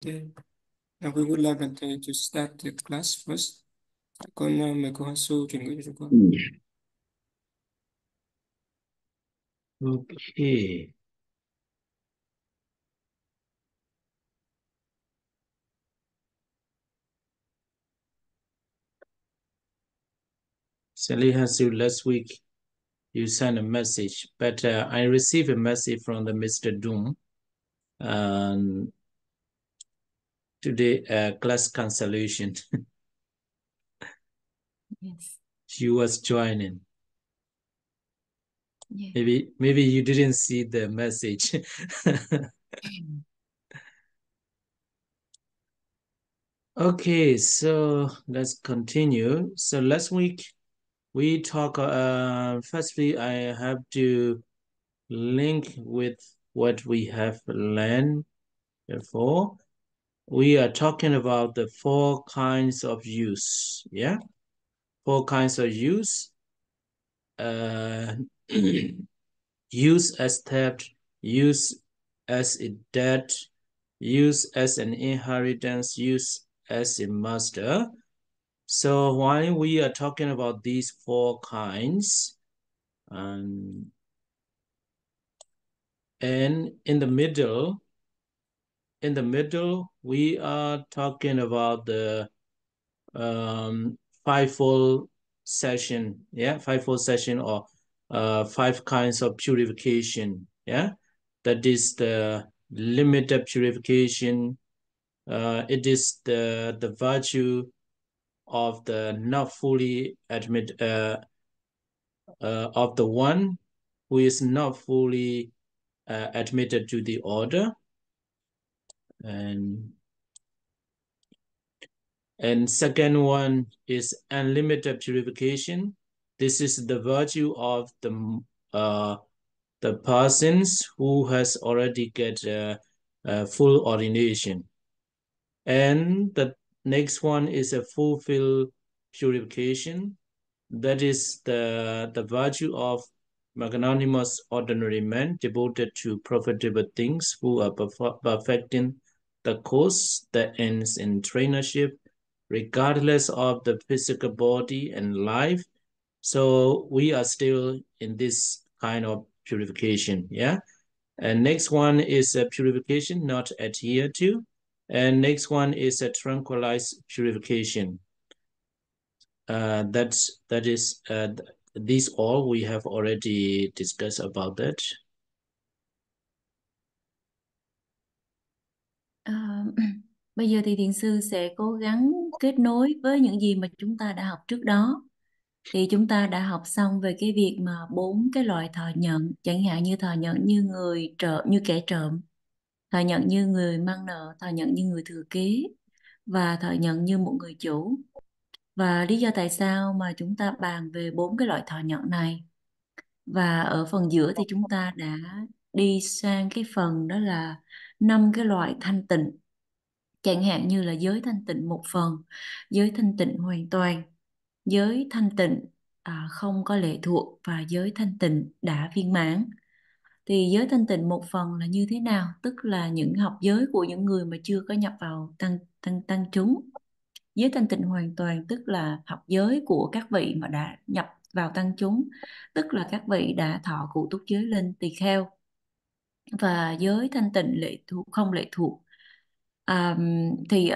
Okay. Now we would like to start the class first. Con mời cô Hasu chuyển ngữ cho chúng con. Okay. Sally Hasu, last week you sent a message, but I received a message from the Mr. Doom. Today, class cancellation. Yes. She was joining. Yeah. Maybe you didn't see the message. Okay, so let's continue. So last week we talk. Firstly, I have to link with what we have learned before. We are talking about the 4 kinds of use. Yeah, 4 kinds of use. Use as theft, use as a debt, use as an inheritance, use as a master. So while we are talking about these 4 kinds, and in the middle, we are talking about the fivefold session, fivefold session, or 5 kinds of purification. That is the limited purification. It is the virtue of the not fully admit of the one who is not fully admitted to the order, and second one is unlimited purification. This is the virtue of the persons who has already get full ordination. And the next one is a fulfilled purification. That is the virtue of magnanimous ordinary men devoted to profitable things, who are perfecting the course that ends in trainership, regardless of the physical body and life. So we are still in this kind of purification. And next one is a purification not adhere to. And next one is a tranquilized purification. That is these all we have already discussed about that. Bây giờ thì thiền sư sẽ cố gắng kết nối với những gì mà chúng ta đã học trước đó. Thì chúng ta đã học xong về cái việc mà 4 cái loại thọ nhận, chẳng hạn như thọ nhận như người trộm, như kẻ trộm, thọ nhận như người mang nợ, thọ nhận như người thừa kế, và thọ nhận như một người chủ. Và lý do tại sao mà chúng ta bàn về 4 cái loại thọ nhận này. Và ở phần giữa thì chúng ta đã đi sang cái phần đó là 5 cái loại thanh tịnh. Chẳng hạn như là giới thanh tịnh một phần, giới thanh tịnh hoàn toàn, giới thanh tịnh không có lệ thuộc, và giới thanh tịnh đã viên mãn. Thì giới thanh tịnh một phần là như thế nào? Tức là những học giới của những người mà chưa có nhập vào tăng chúng. Giới thanh tịnh hoàn toàn tức là học giới của các vị mà đã nhập vào tăng chúng, tức là các vị đã thọ cụ túc giới lên tỳ kheo. Và giới thanh tịnh lệ thuộc, không lệ thuộc. Thì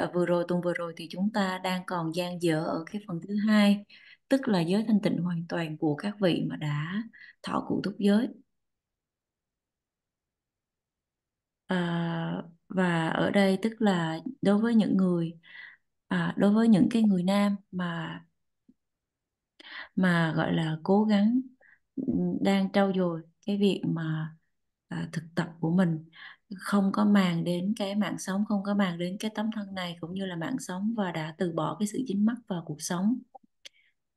tuần vừa rồi thì chúng ta đang còn dang dở ở cái phần thứ 2, tức là giới thanh tịnh hoàn toàn của các vị mà đã thọ cụ túc giới. Và ở đây tức là đối với những người đối với những cái người nam mà gọi là cố gắng đang trau dồi cái việc mà thực tập của mình, không có màng đến cái mạng sống, không có màng đến cái tấm thân này cũng như là mạng sống, và đã từ bỏ cái sự dính mắc vào cuộc sống,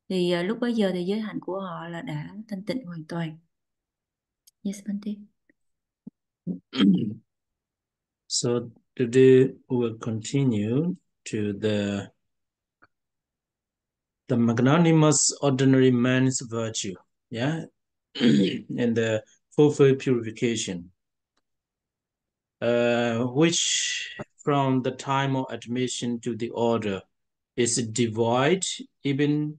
thì lúc bấy giờ thì giới hạnh của họ là đã thanh tịnh hoàn toàn. Yes, Bante. So today we'll continue to the magnanimous ordinary man's virtue, and the fulfilled purification, which from the time of admission to the order is devoid even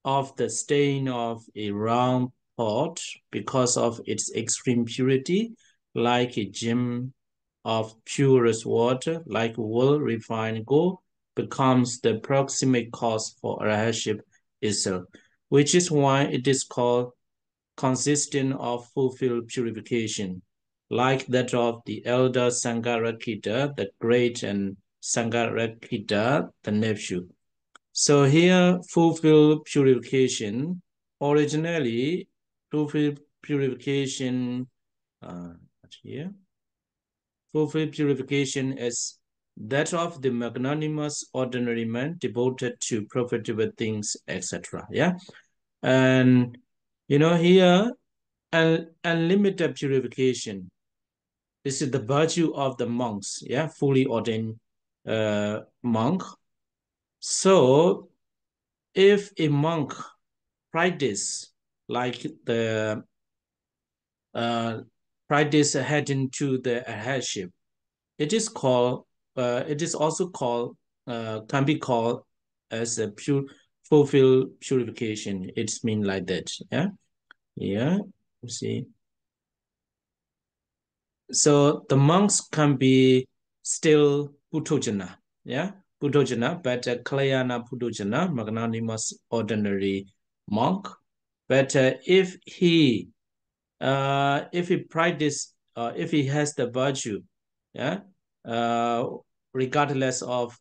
of the stain of a round pot because of its extreme purity, like a gem of purest water, like well-refined gold, becomes the proximate cause for arahantship itself, which is why it is called consistent of fulfilled purification, like that of the elder Sangarakita, the great, and Sangarakita, the nephew. So here, fulfilled purification, originally, fulfilled purification, here, fulfilled purification is that of the magnanimous ordinary man devoted to profitable things, etc. Yeah, and here, unlimited purification. This is the virtue of the monks, yeah, fully ordained monk. So, if a monk practice like the practice heading to the arahantship, it is called. It is also called. Can be called as a fulfilled purification. It's mean like that. Yeah. Yeah. You see. So the monks can be still Puthojana, yeah, Puthojana, but Kalyana Puthojana, magnanimous ordinary monk. But if he practice, if he has the virtue, yeah, regardless of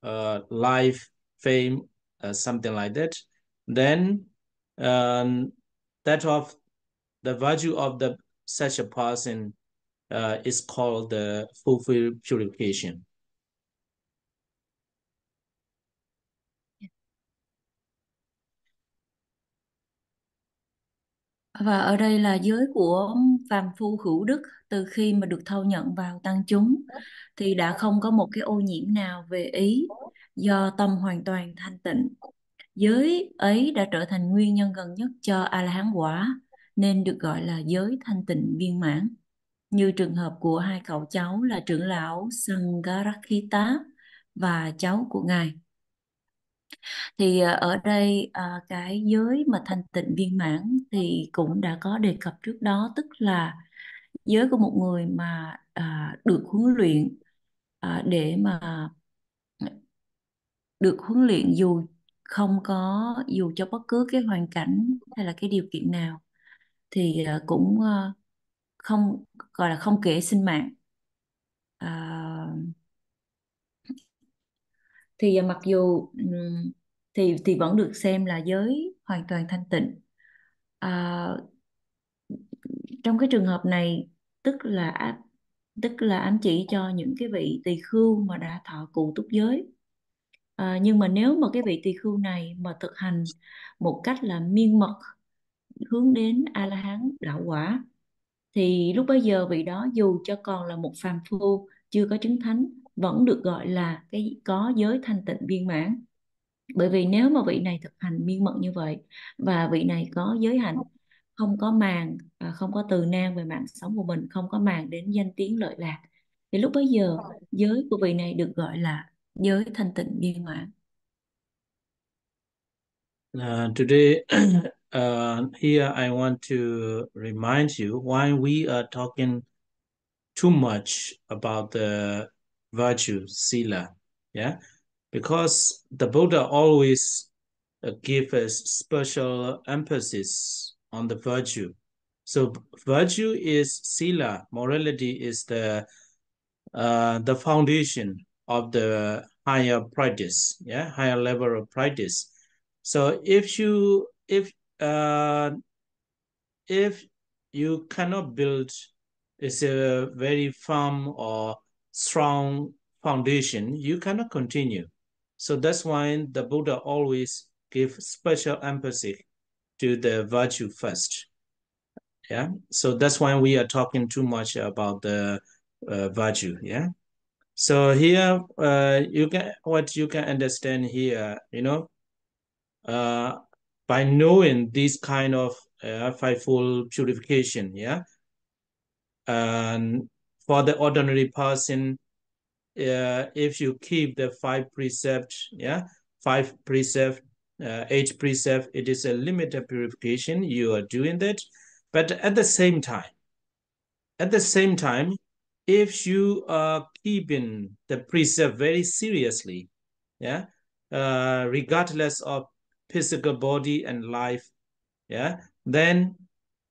life, fame, something like that, then that of the virtue of the such a person is called the fulfilled purification. Và ở đây là giới của phàm phu hữu đức, từ khi mà được thâu nhận vào tăng chúng thì đã không có một cái ô nhiễm nào về ý, do tâm hoàn toàn thanh tịnh. Giới ấy đã trở thành nguyên nhân gần nhất cho A-la-hán quả, nên được gọi là giới thanh tịnh viên mãn. Như trường hợp của hai cậu cháu là trưởng lão Sangarakita và cháu của Ngài. Thì ở đây cái giới mà thanh tịnh viên mãn thì cũng đã có đề cập trước đó, tức là giới của một người mà được huấn luyện để mà được huấn luyện dù cho bất cứ cái hoàn cảnh hay là cái điều kiện nào thì cũng không gọi là không kể sinh mạng. Thì mặc dù thì vẫn được xem là giới hoàn toàn thanh tịnh. Trong cái trường hợp này tức là ám chỉ cho những cái vị tỳ khưu mà đã thọ cụ túc giới. Nhưng mà nếu mà cái vị tỳ khưu này mà thực hành một cách là miên mật hướng đến A-la-hán đạo quả thì lúc bấy giờ vị đó dù cho còn là một phàm phu chưa có chứng thánh vẫn được gọi là có giới thanh tịnh viên mãn. Bởi vì nếu mà vị này thực hành miên mật như vậy và vị này có giới hạnh, không có màng, không có từ nan về mạng sống của mình, không có màng đến danh tiếng lợi lạc, thì lúc bấy giờ giới của vị này được gọi là giới thanh tịnh viên mãn. Today, here I want to remind you why we are talking too much about the virtue, sila, yeah? Because the Buddha always give us special emphasis on the virtue. So virtue is sila, morality is the foundation of the higher practice, yeah, higher level of practice. So if you cannot build a very firm or strong foundation, you cannot continue. So that's why the Buddha always gives special emphasis to the virtue first. Yeah, so that's why we are talking too much about the virtue. Yeah, so here you can understand here, by knowing this kind of fivefold purification, yeah, and for the ordinary person, if you keep the 5 precepts, 5 precepts, 8 precepts, it is a limited purification. You are doing that, but at the same time, if you are keeping the precept very seriously, regardless of physical body and life, then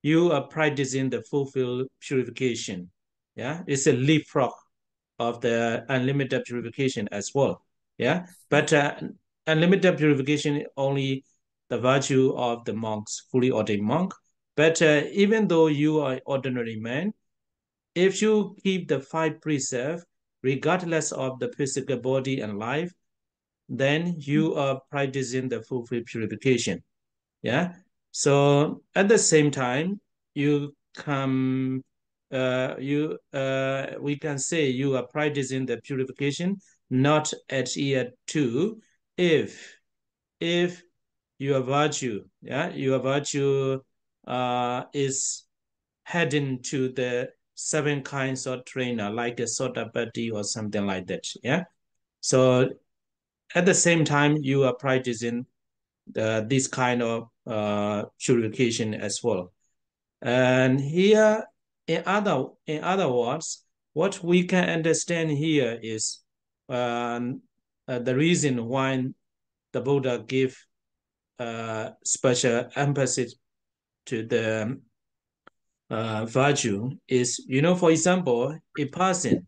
you are practicing the fulfilled purification. It's a leapfrog of the unlimited purification as well. But unlimited purification only the virtue of the monks, fully ordained monk. But even though you are ordinary man, if you keep the 5 precepts, regardless of the physical body and life, then you are practicing the fulfilled purification. So at the same time, you come, we can say you are practicing the purification not at year 2, if your virtue, is heading to the 7 kinds of trainer, like a Sotapatti or something like that. So at the same time, you are practicing this kind of purification as well. And here, in other words, what we can understand here is the reason why the Buddha gave special emphasis to the virtue is, for example, a person,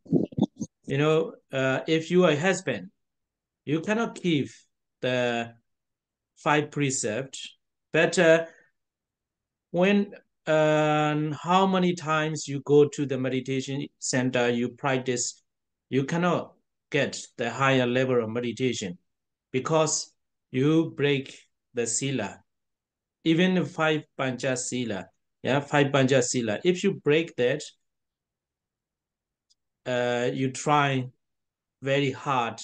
if you are a husband, you cannot keep the 5 precepts, but when how many times you go to the meditation center, you practice, you cannot get the higher level of meditation because you break the sila. Even 5 pancha sila, 5 pancha sila. If you break that, you try very hard,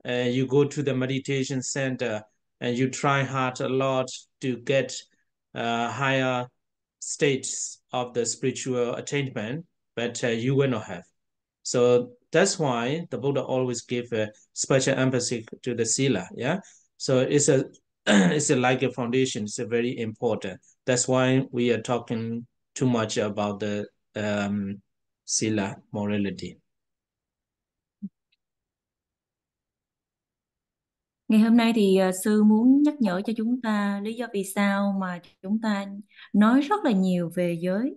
you go to the meditation center and you try hard a lot to get higher states of the spiritual attainment, but you will not have. So that's why the Buddha always give a special emphasis to the sila. So it's a it's like a foundation. It's a very important. That's why we are talking too much about the sila morality. Ngày hôm nay thì sư muốn nhắc nhở cho chúng ta lý do vì sao mà chúng ta nói rất là nhiều về giới.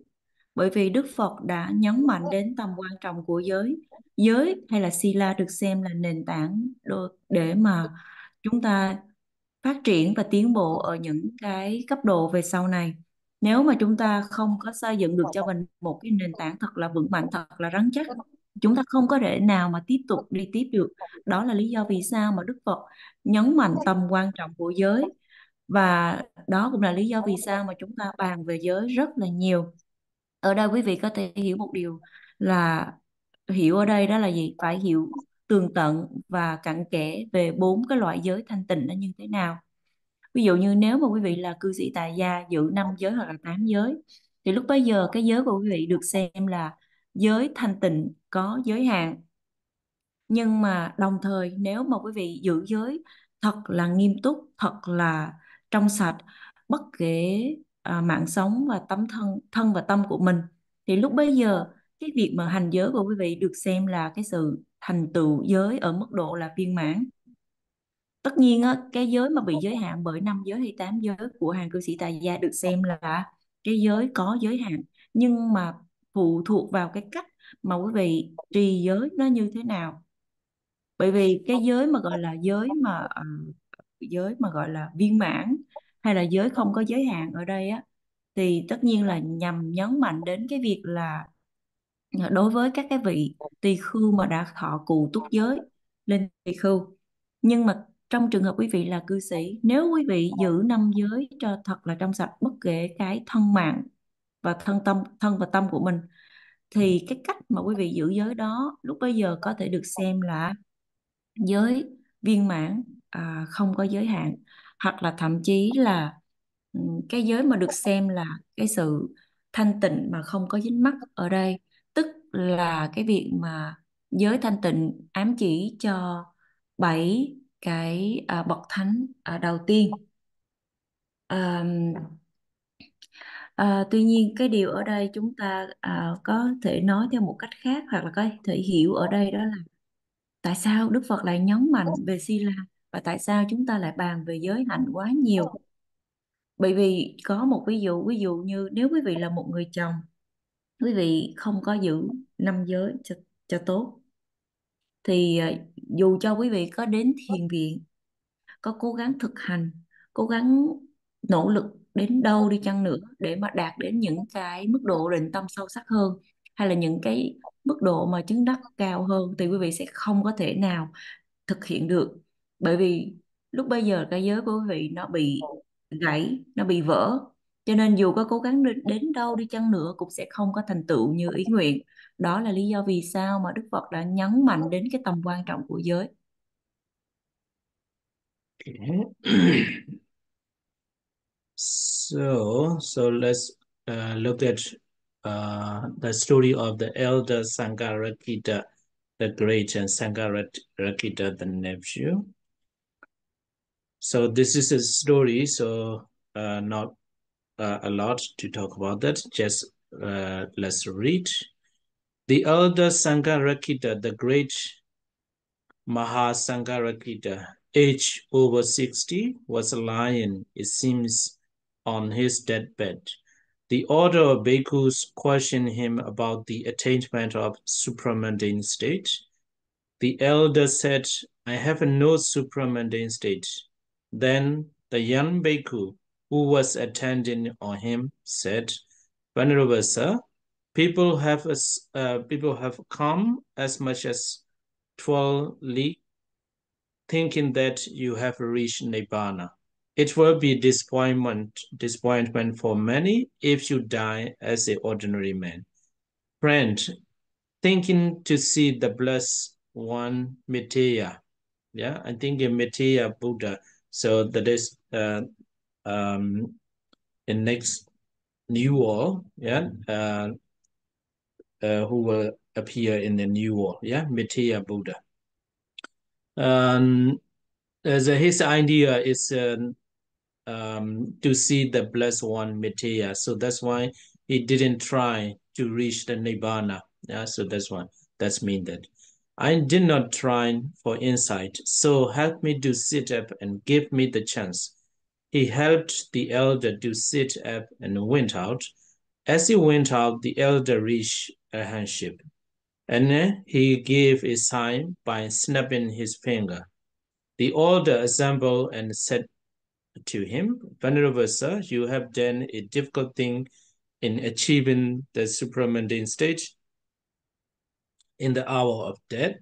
Bởi vì Đức Phật đã nhấn mạnh đến tầm quan trọng của giới. Giới hay là sila được xem là nền tảng để mà chúng ta phát triển và tiến bộ ở những cái cấp độ về sau này. Nếu mà chúng ta không có xây dựng được cho mình một cái nền tảng thật là vững mạnh, thật là rắn chắc, chúng ta không có thể nào mà tiếp tục đi tiếp được. Đó là lý do vì sao mà Đức Phật nhấn mạnh tầm quan trọng của giới. Và đó cũng là lý do vì sao mà chúng ta bàn về giới rất là nhiều. Ở đây quý vị có thể hiểu một điều là hiểu ở đây đó là gì? Phải hiểu tường tận và cặn kẽ về 4 cái loại giới thanh tịnh nó như thế nào. Ví dụ như nếu mà quý vị là cư sĩ tại gia giữ 5 giới hoặc là 8 giới, thì lúc bấy giờ cái giới của quý vị được xem là giới thanh tịnh có giới hạn. Nhưng mà đồng thời nếu mà quý vị giữ giới thật là nghiêm túc, thật là trong sạch, bất kể mạng sống và thân và tâm của mình, thì lúc bấy giờ cái việc mà hành giới của quý vị được xem là cái sự thành tựu giới ở mức độ là viên mãn. Tất nhiên á, cái giới mà bị giới hạn bởi 5 giới hay 8 giới của hàng cư sĩ tại gia được xem là cái giới có giới hạn, nhưng mà phụ thuộc vào cái cách mà quý vị trì giới nó như thế nào. Bởi vì cái giới mà gọi là giới mà gọi là viên mãn hay là giới không có giới hạn ở đây á, thì tất nhiên là nhằm nhấn mạnh đến cái việc là đối với các cái vị tỳ khưu mà đã thọ cụ túc giới lên tỳ khưu. Nhưng mà trong trường hợp quý vị là cư sĩ, nếu quý vị giữ 5 giới cho thật là trong sạch, bất kể cái thân mạng và thân và tâm của mình, thì cái cách mà quý vị giữ giới đó lúc bấy giờ có thể được xem là giới viên mãn, không có giới hạn, hoặc là thậm chí là cái giới mà được xem là cái sự thanh tịnh mà không có dính mắc ở đây, tức là cái việc mà giới thanh tịnh ám chỉ cho 7 cái bậc thánh đầu tiên. Tuy nhiên cái điều ở đây chúng ta có thể nói theo một cách khác, hoặc là có thể hiểu ở đây đó là tại sao Đức Phật lại nhấn mạnh về Sila, và tại sao chúng ta lại bàn về giới hạnh quá nhiều. Bởi vì có một ví dụ như nếu quý vị là một người chồng, quý vị không có giữ 5 giới cho tốt, thì dù cho quý vị có đến thiền viện, có cố gắng thực hành, cố gắng nỗ lực đến đâu đi chăng nữa để mà đạt đến những cái mức độ định tâm sâu sắc hơn, hay là những cái mức độ mà chứng đắc cao hơn, thì quý vị sẽ không có thể nào thực hiện được. Bởi vì lúc bây giờ cái giới của quý vị nó bị gãy, nó bị vỡ, cho nên dù có cố gắng đến đâu đi chăng nữa cũng sẽ không có thành tựu như ý nguyện. Đó là lý do vì sao mà Đức Phật đã nhấn mạnh đến cái tầm quan trọng của giới. Okay. So let's look at the story of the elder Sangarakita the Great and Sangarakita the nephew. So this is a story, so not a lot to talk about that. Just let's read. The elder Sangarakita, the great Mahasangarakita, aged over 60, was lying, it seems, on his deathbed. The order of bhikkhus questioned him about the attainment of supramundane state. The elder said, I have no supramundane state. Then the young bhikkhu who was attending on him said, Venerable sir, people have come as much as 12 leagues thinking that you have reached Nibbana. It will be disappointment for many if you die as an ordinary man. Friend, thinking to see the blessed one, Miteya. Yeah, I think in Miteya Buddha. So that is in next new world, yeah, who will appear in the new world, yeah, Miteya Buddha. His idea is to see the blessed one, Miteya. So that's why he didn't try to reach the Nibbana. Yeah, so that's why. That's mean that. I did not try for insight, so help me to sit up and give me the chance. He helped the elder to sit up and went out. As he went out, the elder reached a handshake, and he gave a sign by snapping his finger. The elder assembled and said to him, Venerable sir, you have done a difficult thing in achieving the supramundane stage in the hour of death.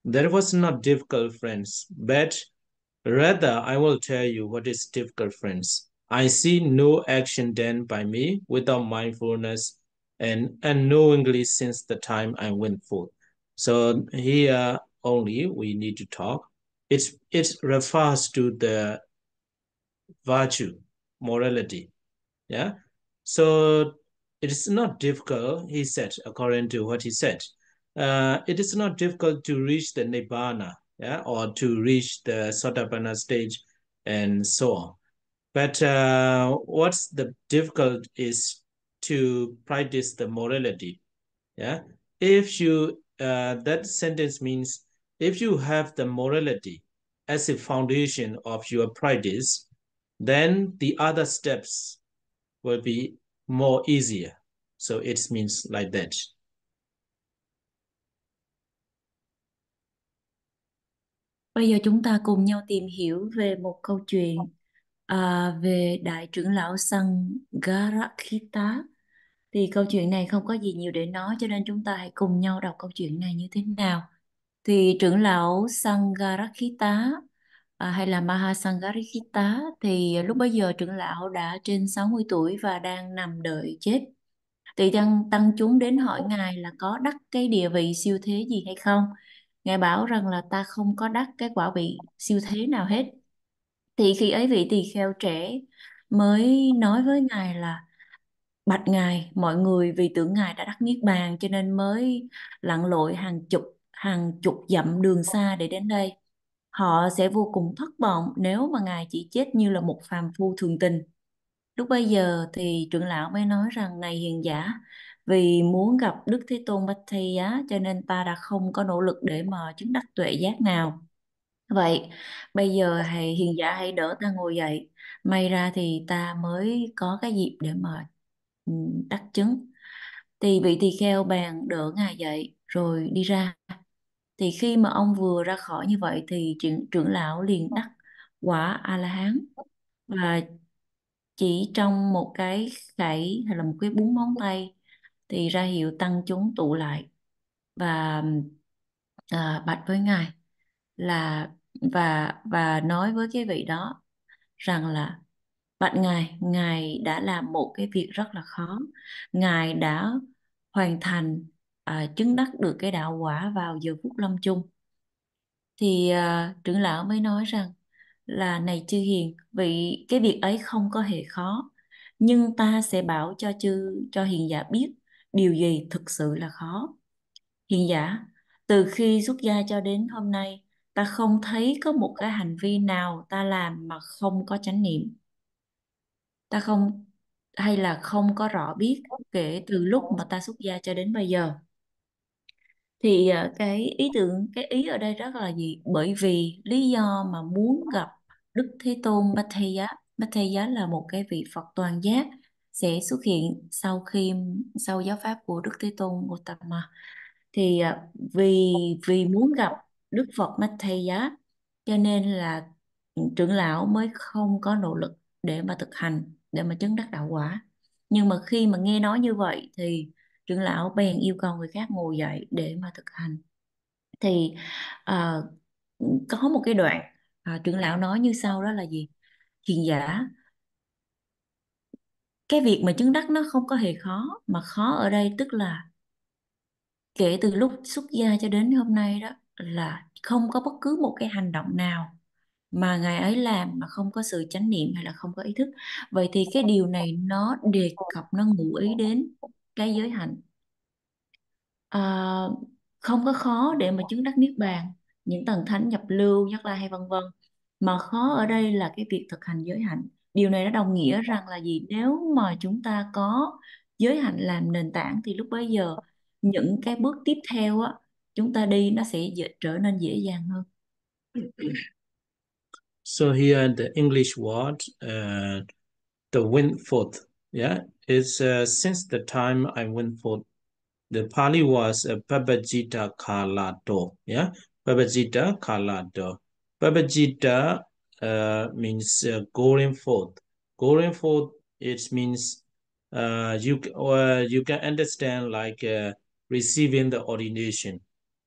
That was not difficult, friends, but rather I will tell you what is difficult, friends. I see no action done by me without mindfulness and unknowingly since the time I went forth. So here only we need to talk. It refers to the virtue, morality. Yeah. So it is not difficult, he said, according to what he said. It is not difficult to reach the Nibbana, yeah, or to reach the Sotapanna stage and so on. But what's the difficult is to practice the morality. Yeah. If you, that sentence means if you have the morality as a foundation of your practice, then the other steps will be more easier. So it means like that. Bây giờ chúng ta cùng nhau tìm hiểu về một câu chuyện về Đại trưởng lão Sangarakita. Thì câu chuyện này không có gì nhiều để nói, cho nên chúng ta hãy cùng nhau đọc câu chuyện này như thế nào. Thì trưởng lão Sangarakita hay là Mahasangarakita, thì lúc bấy giờ trưởng lão đã trên 60 tuổi và đang nằm đợi chết. Thì tăng chúng đến hỏi Ngài là có đắc cái địa vị siêu thế gì hay không. Ngài bảo rằng là ta không có đắc cái quả vị siêu thế nào hết. Thì khi ấy vị tỳ kheo trẻ mới nói với Ngài là bạch Ngài, mọi người vì tưởng Ngài đã đắc niết bàn cho nên mới lặn lội hàng chục hàng chục dặm đường xa để đến đây. Họ sẽ vô cùng thất vọng nếu mà Ngài chỉ chết như là một phàm phu thường tình. Lúc bấy giờ thì trưởng lão mới nói rằng: này hiền giả, vì muốn gặp Đức Thế Tôn Bách Thầy Giá cho nên ta đã không có nỗ lực để mà chứng đắc tuệ giác nào. Vậy bây giờ hiền giả hãy đỡ ta ngồi dậy, may ra thì ta mới có cái dịp để mà đắc chứng. Thì vị tỳ kheo bèn đỡ Ngài dậy rồi đi ra. Thì khi mà ông vừa ra khỏi như vậy thì trưởng lão liền đắc quả A-la-hán, và chỉ trong một cái khẩy hay là một cái búng ngón tay thì ra hiệu tăng chúng tụ lại và bạch với Ngài là và nói với cái vị đó rằng là: bạch Ngài, Ngài đã làm một cái việc rất là khó. Ngài đã hoàn thành chứng đắc được cái đạo quả vào giờ phút lâm chung. Thì trưởng lão mới nói rằng là: này chư hiền, vì cái việc ấy không có hề khó, nhưng ta sẽ bảo cho hiền giả biết điều gì thực sự là khó. Hiền giả, từ khi xuất gia cho đến hôm nay, ta không thấy có một cái hành vi nào ta làm mà không có chánh niệm. Ta không hay là không có rõ biết kể từ lúc mà ta xuất gia cho đến bây giờ. Thì cái ý ở đây rất là gì? Bởi vì lý do mà muốn gặp Đức Thế Tôn Bát Thaya là một cái vị Phật toàn giác sẽ xuất hiện sau giáo pháp của Đức Thế Tôn Gautama. Thì vì muốn gặp Đức Phật Bát Thaya cho nên là trưởng lão mới không có nỗ lực để mà thực hành, để mà chứng đắc đạo quả. Nhưng mà khi mà nghe nói như vậy thì trưởng lão bèn yêu cầu người khác ngồi dậy để mà thực hành. Thì à, có một cái đoạn trưởng lão nói như sau, đó là gì? Hiền giả, cái việc mà chứng đắc nó không có hề khó, mà khó ở đây tức là kể từ lúc xuất gia cho đến hôm nay đó là không có bất cứ một cái hành động nào mà ngài ấy làm mà không có sự chánh niệm hay là không có ý thức. Vậy thì cái điều này nó đề cập, nó ngụ ý đến cái giới hạnh. À, không có khó để mà chứng đắc niết bàn, những tầng thánh nhập lưu, Nhất Lai hay vân vân, mà khó ở đây là cái việc thực hành giới hạnh. Điều này nó đồng nghĩa rằng là gì? Nếu mà chúng ta có giới hạnh làm nền tảng thì lúc bấy giờ những cái bước tiếp theo á, chúng ta đi nó sẽ trở nên dễ dàng hơn. So here the English word, the went forth, yeah, is since the time I went forth. The Pali was Pabajita Kalato, yeah, Pabajita Kalato. Pabajita means going forth. Going forth, it means you can understand like receiving the ordination,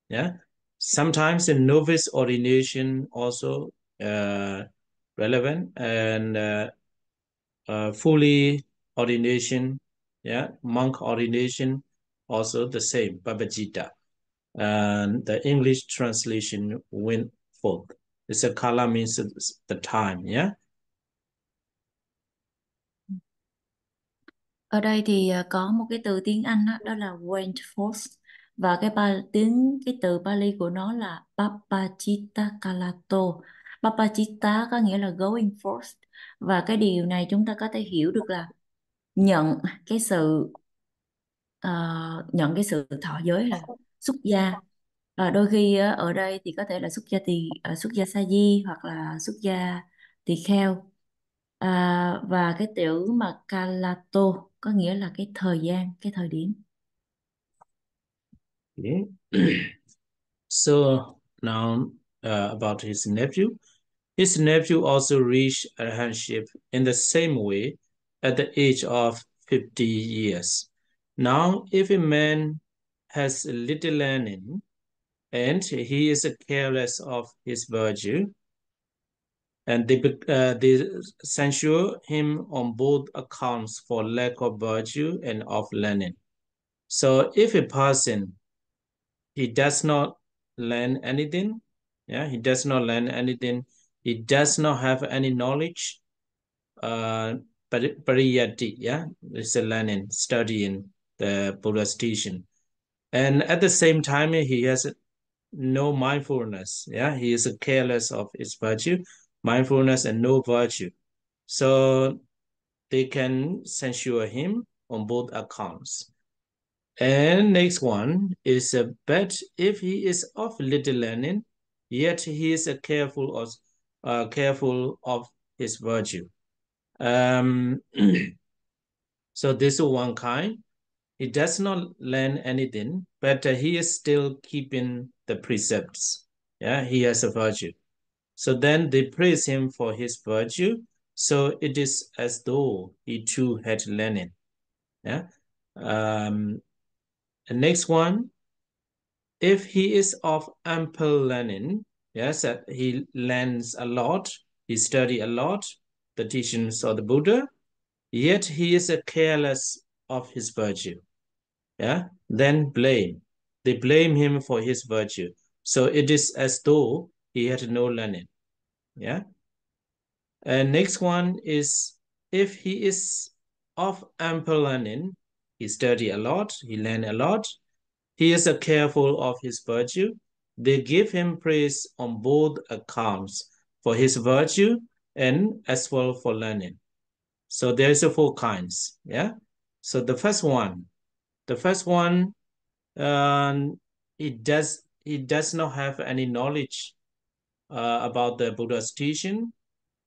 yeah. Sometimes a novice ordination also relevant, and fully ordination, yeah, monk ordination also the same, Babajita. And the English translation went forth. It's a kala means the time, yeah. Ở đây thì có một cái từ tiếng Anh đó, đó là went forth, và cái từ Pali của nó là Papachita Kalato. Papachita có nghĩa là going forth, và cái điều này chúng ta có thể hiểu được là nhận cái sự thọ giới là xuất gia. Đôi khi ở đây thì có thể là xuất gia sa di hoặc là xuất gia tỳ kheo. Và cái chữ mà Kalato có nghĩa là cái thời gian, cái thời điểm. Okay. So now about his nephew. His nephew also reached arahantship in the same way at the age of 50 years. Now, if a man has little learning and he is careless of his virtue, and they censure him on both accounts for lack of virtue and of learning. So if a person, he does not learn anything, yeah, he does not learn anything, he does not have any knowledge, pariyati, yeah, it's a learning, studying the Buddha's teaching. And at the same time, he has no mindfulness. Yeah, he is careless of his virtue, mindfulness and no virtue. So they can censure him on both accounts. And next one is but if he is of little learning, yet he is careful of his virtue. So this is one kind. He does not learn anything, but he is still keeping the precepts. Yeah, he has a virtue. So then they praise him for his virtue. So it is as though he too had learning. Yeah. The next one, if he is of ample learning, yes, that he learns a lot, he study a lot, the teachings of the Buddha, yet he is careless of his virtue. Yeah, then blame. They blame him for his virtue. So it is as though he had no learning. Yeah. And next one is if he is of ample learning, he study a lot, he learn a lot, he is careful of his virtue. They give him praise on both accounts for his virtue and as well for learning. So there's four kinds. Yeah. So the first one, he does not have any knowledge about the Buddha's teaching.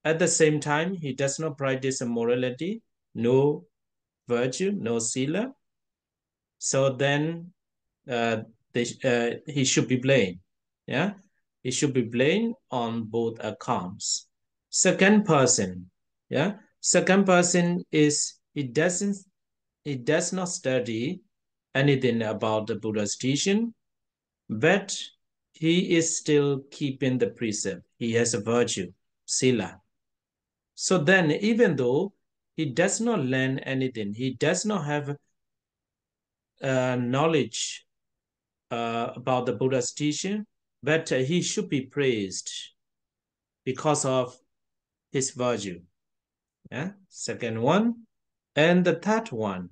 At the same time, he does not practice morality, no virtue, no sila. So then he should be blamed. Yeah, he should be blamed on both accounts. Second person, yeah, second person is he does not study anything about the Buddha's teaching, but he is still keeping the precept. He has a virtue, sila. So then, even though he does not learn anything, he does not have knowledge about the Buddha's teaching, but he should be praised because of his virtue. Yeah, second one. And the third one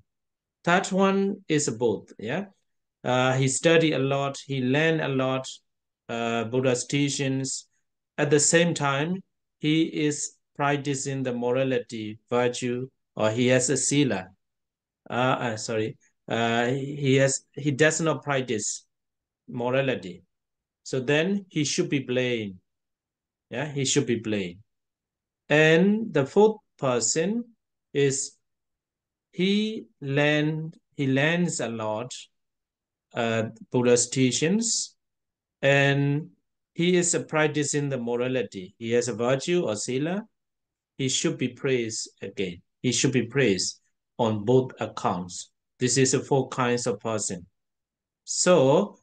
is both. Yeah, he studied a lot, he learned a lot, Buddha's teachings. At the same time, he is practicing the morality, virtue, or he has a sila. He does not practice morality. So then he should be blamed. Yeah, he should be blamed. And the fourth person is he learns a lot Buddha's teachings, and he is practicing the morality. He has a virtue or sila. He should be praised again. He should be praised on both accounts. This is the four kinds of person. So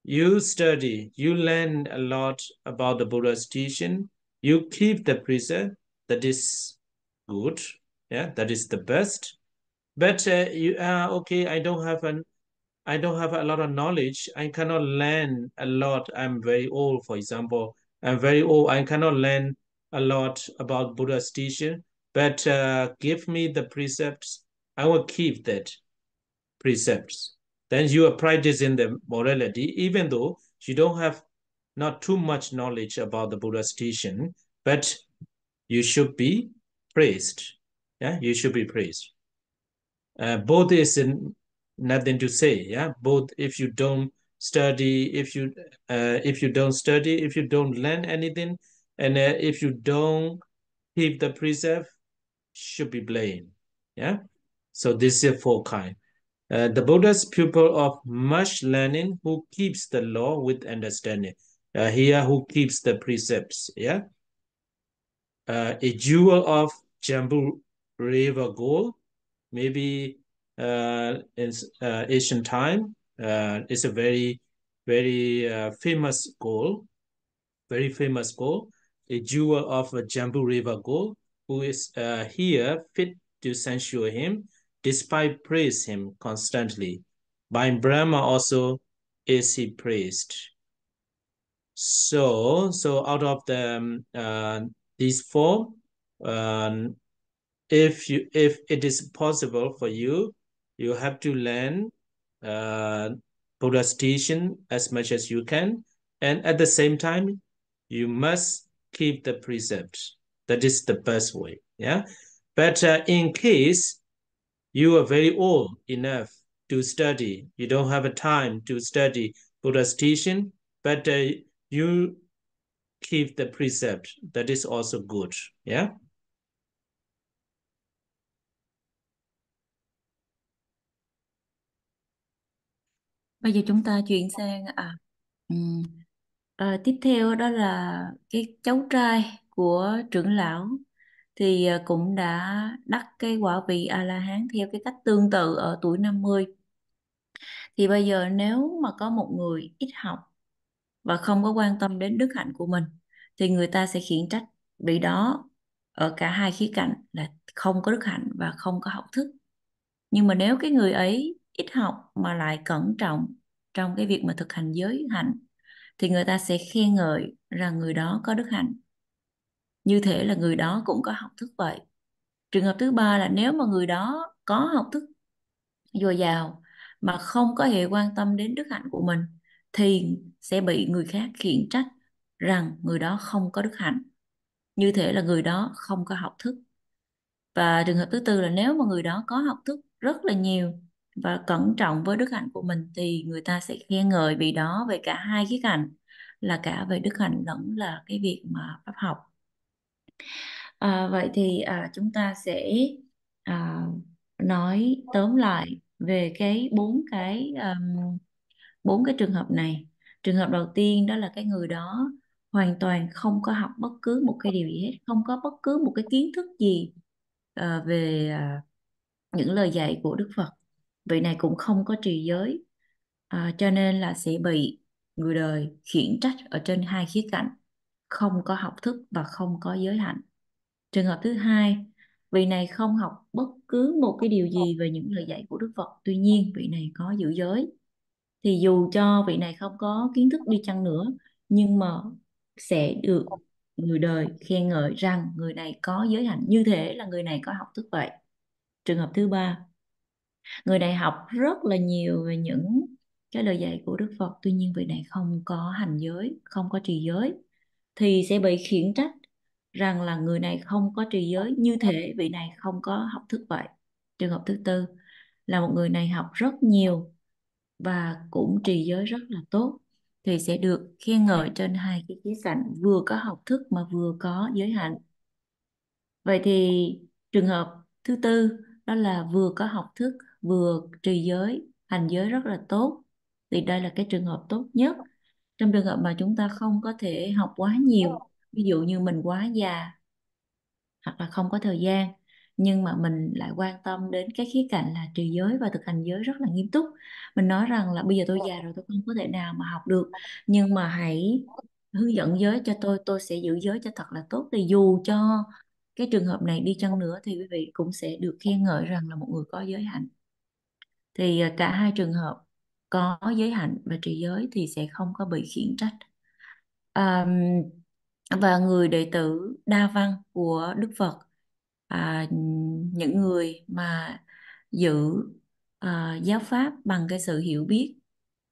you study, you learn a lot about the Buddha's teaching. You keep the precept. That is good. Yeah, that is the best. But you okay. I don't have a lot of knowledge. I cannot learn a lot. I'm very old, for example. I'm very old. I cannot learn a lot about Buddha's teaching. But give me the precepts. I will keep that precepts. Then you are practicing the morality, even though you don't have not too much knowledge about the Buddha's teaching, but you should be praised. Yeah, you should be praised. Both is nothing to say. Yeah, both if you don't study, if you don't study, if you don't learn anything, and if you don't keep the precept, should be blamed. Yeah, so this is four kind. The Buddha's pupil of much learning who keeps the law with understanding. Here, who keeps the precepts. Yeah. A jewel of Jambu River gold, maybe in ancient time, it's a very, very famous gold, very famous gold. A jewel of Jambu River gold, who is here fit to censure him, despite praise him constantly. By Brahma also is he praised. So out of the these four, if it is possible for you, you have to learn Buddha's teaching as much as you can, and at the same time, you must keep the precepts. That is the best way. Yeah. But in case you are very old enough to study, you don't have a time to study Buddha's teaching, but you keep the precept. That is also good. Yeah. Bây giờ chúng ta chuyển sang tiếp theo đó là cái cháu trai của trưởng lão thì cũng đã đắc cái quả vị A-la-hán theo cái cách tương tự ở tuổi 50. Thì bây giờ nếu mà có một người ít học và không có quan tâm đến đức hạnh của mình thì người ta sẽ khiển trách vị đó ở cả hai khía cạnh là không có đức hạnh và không có học thức. Nhưng mà nếu cái người ấy ít học mà lại cẩn trọng trong cái việc mà thực hành giới hạnh thì người ta sẽ khen ngợi rằng người đó có đức hạnh, như thể là người đó cũng có học thức vậy. Trường hợp thứ ba là nếu mà người đó có học thức dồi dào mà không có hề quan tâm đến đức hạnh của mình thì sẽ bị người khác khiển trách rằng người đó không có đức hạnh, như thể là người đó không có học thức. Và trường hợp thứ tư là nếu mà người đó có học thức rất là nhiều và cẩn trọng với đức hạnh của mình thì người ta sẽ khen ngợi vị đó về cả hai khía cạnh, là cả về đức hạnh lẫn là cái việc mà pháp học. Vậy thì chúng ta sẽ nói tóm lại về cái bốn cái trường hợp này. Trường hợp đầu tiên đó là cái người đó hoàn toàn không có học bất cứ một cái điều gì hết, không có bất cứ một cái kiến thức gì về những lời dạy của Đức Phật. Vị này cũng không có trì giới, cho nên là sẽ bị người đời khiển trách ở trên hai khía cạnh, không có học thức và không có giới hạnh. Trường hợp thứ hai, vị này không học bất cứ một cái điều gì về những lời dạy của Đức Phật, tuy nhiên vị này có giữ giới. Thì dù cho vị này không có kiến thức đi chăng nữa, nhưng mà sẽ được người đời khen ngợi rằng người này có giới hạnh, như thể là người này có học thức vậy. Trường hợp thứ ba, người này học rất là nhiều về những cái lời dạy của Đức Phật, tuy nhiên vị này không có hành giới, không có trì giới, thì sẽ bị khiển trách rằng là người này không có trì giới, như thể vị này không có học thức vậy. Trường hợp thứ tư là một người này học rất nhiều và cũng trì giới rất là tốt, thì sẽ được khen ngợi trên hai cái khía cạnh, vừa có học thức mà vừa có giới hạnh. Vậy thì trường hợp thứ tư đó là vừa có học thức, vừa trì giới, hành giới rất là tốt, thì đây là cái trường hợp tốt nhất. Trong trường hợp mà chúng ta không có thể học quá nhiều, ví dụ như mình quá già hoặc là không có thời gian, nhưng mà mình lại quan tâm đến cái khía cạnh là trì giới và thực hành giới rất là nghiêm túc. Mình nói rằng là bây giờ tôi già rồi, tôi không có thể nào mà học được, nhưng mà hãy hướng dẫn giới cho tôi sẽ giữ giới cho thật là tốt. Thì dù cho cái trường hợp này đi chăng nữa thì quý vị cũng sẽ được khen ngợi rằng là một người có giới hạnh. Thì cả hai trường hợp có giới hạnh và trì giới thì sẽ không có bị khiển trách. Và người đệ tử đa văn của Đức Phật, những người mà giữ giáo pháp bằng cái sự hiểu biết,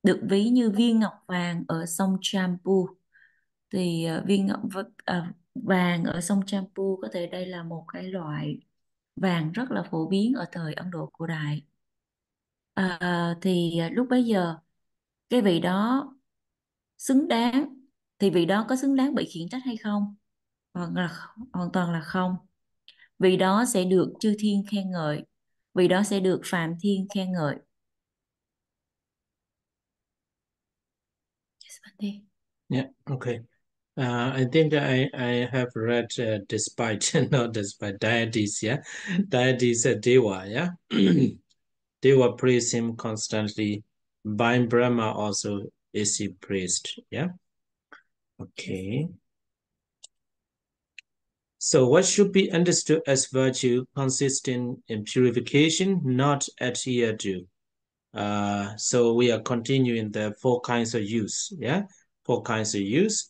được ví như viên ngọc vàng ở sông Champu. Thì viên ngọc vàng ở sông Champu, có thể đây là một cái loại vàng rất là phổ biến ở thời Ấn Độ cổ đại. Thì lúc bấy giờ cái vị đó xứng đáng, thì vị đó có xứng đáng bị khiển trách hay không? Hoàn toàn là không. Vị đó sẽ được chư thiên khen ngợi, vị đó sẽ được phạm thiên khen ngợi. Yeah, okay. I think I have read despite, not despite, deities, yeah? Deities Deva, yeah? Deva praise him constantly. By Brahma also is he praised, yeah? Okay. So what should be understood as virtue consisting in purification, not adhere to? So we are continuing the four kinds of use, yeah? Four kinds of use.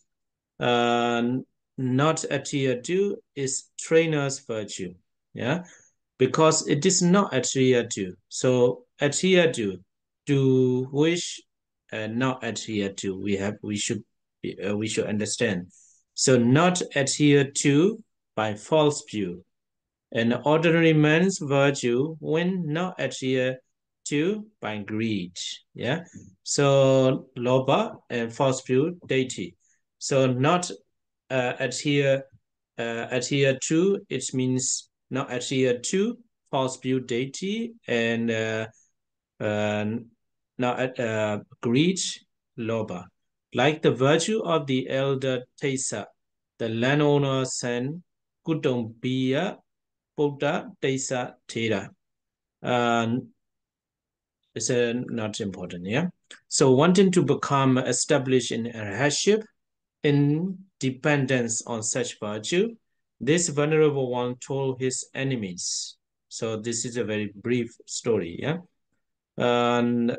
Not adhere to is trainer's virtue, yeah? Because it is not adhere to. So adhere to which not adhere to. We should understand. So not adhere to by false view. An ordinary man's virtue when not adhere to by greed. Yeah. So loba and false view, deity. So not adhere to, it means not adhere to false view, deity, and not greed, loba. Like the virtue of the elder Tesa, the landowner son Kutumbiya Buddha Tesa Thera. It's not important, yeah? So wanting to become established in hardship, in dependence on such virtue, this venerable one told his enemies. So this is a very brief story, yeah? And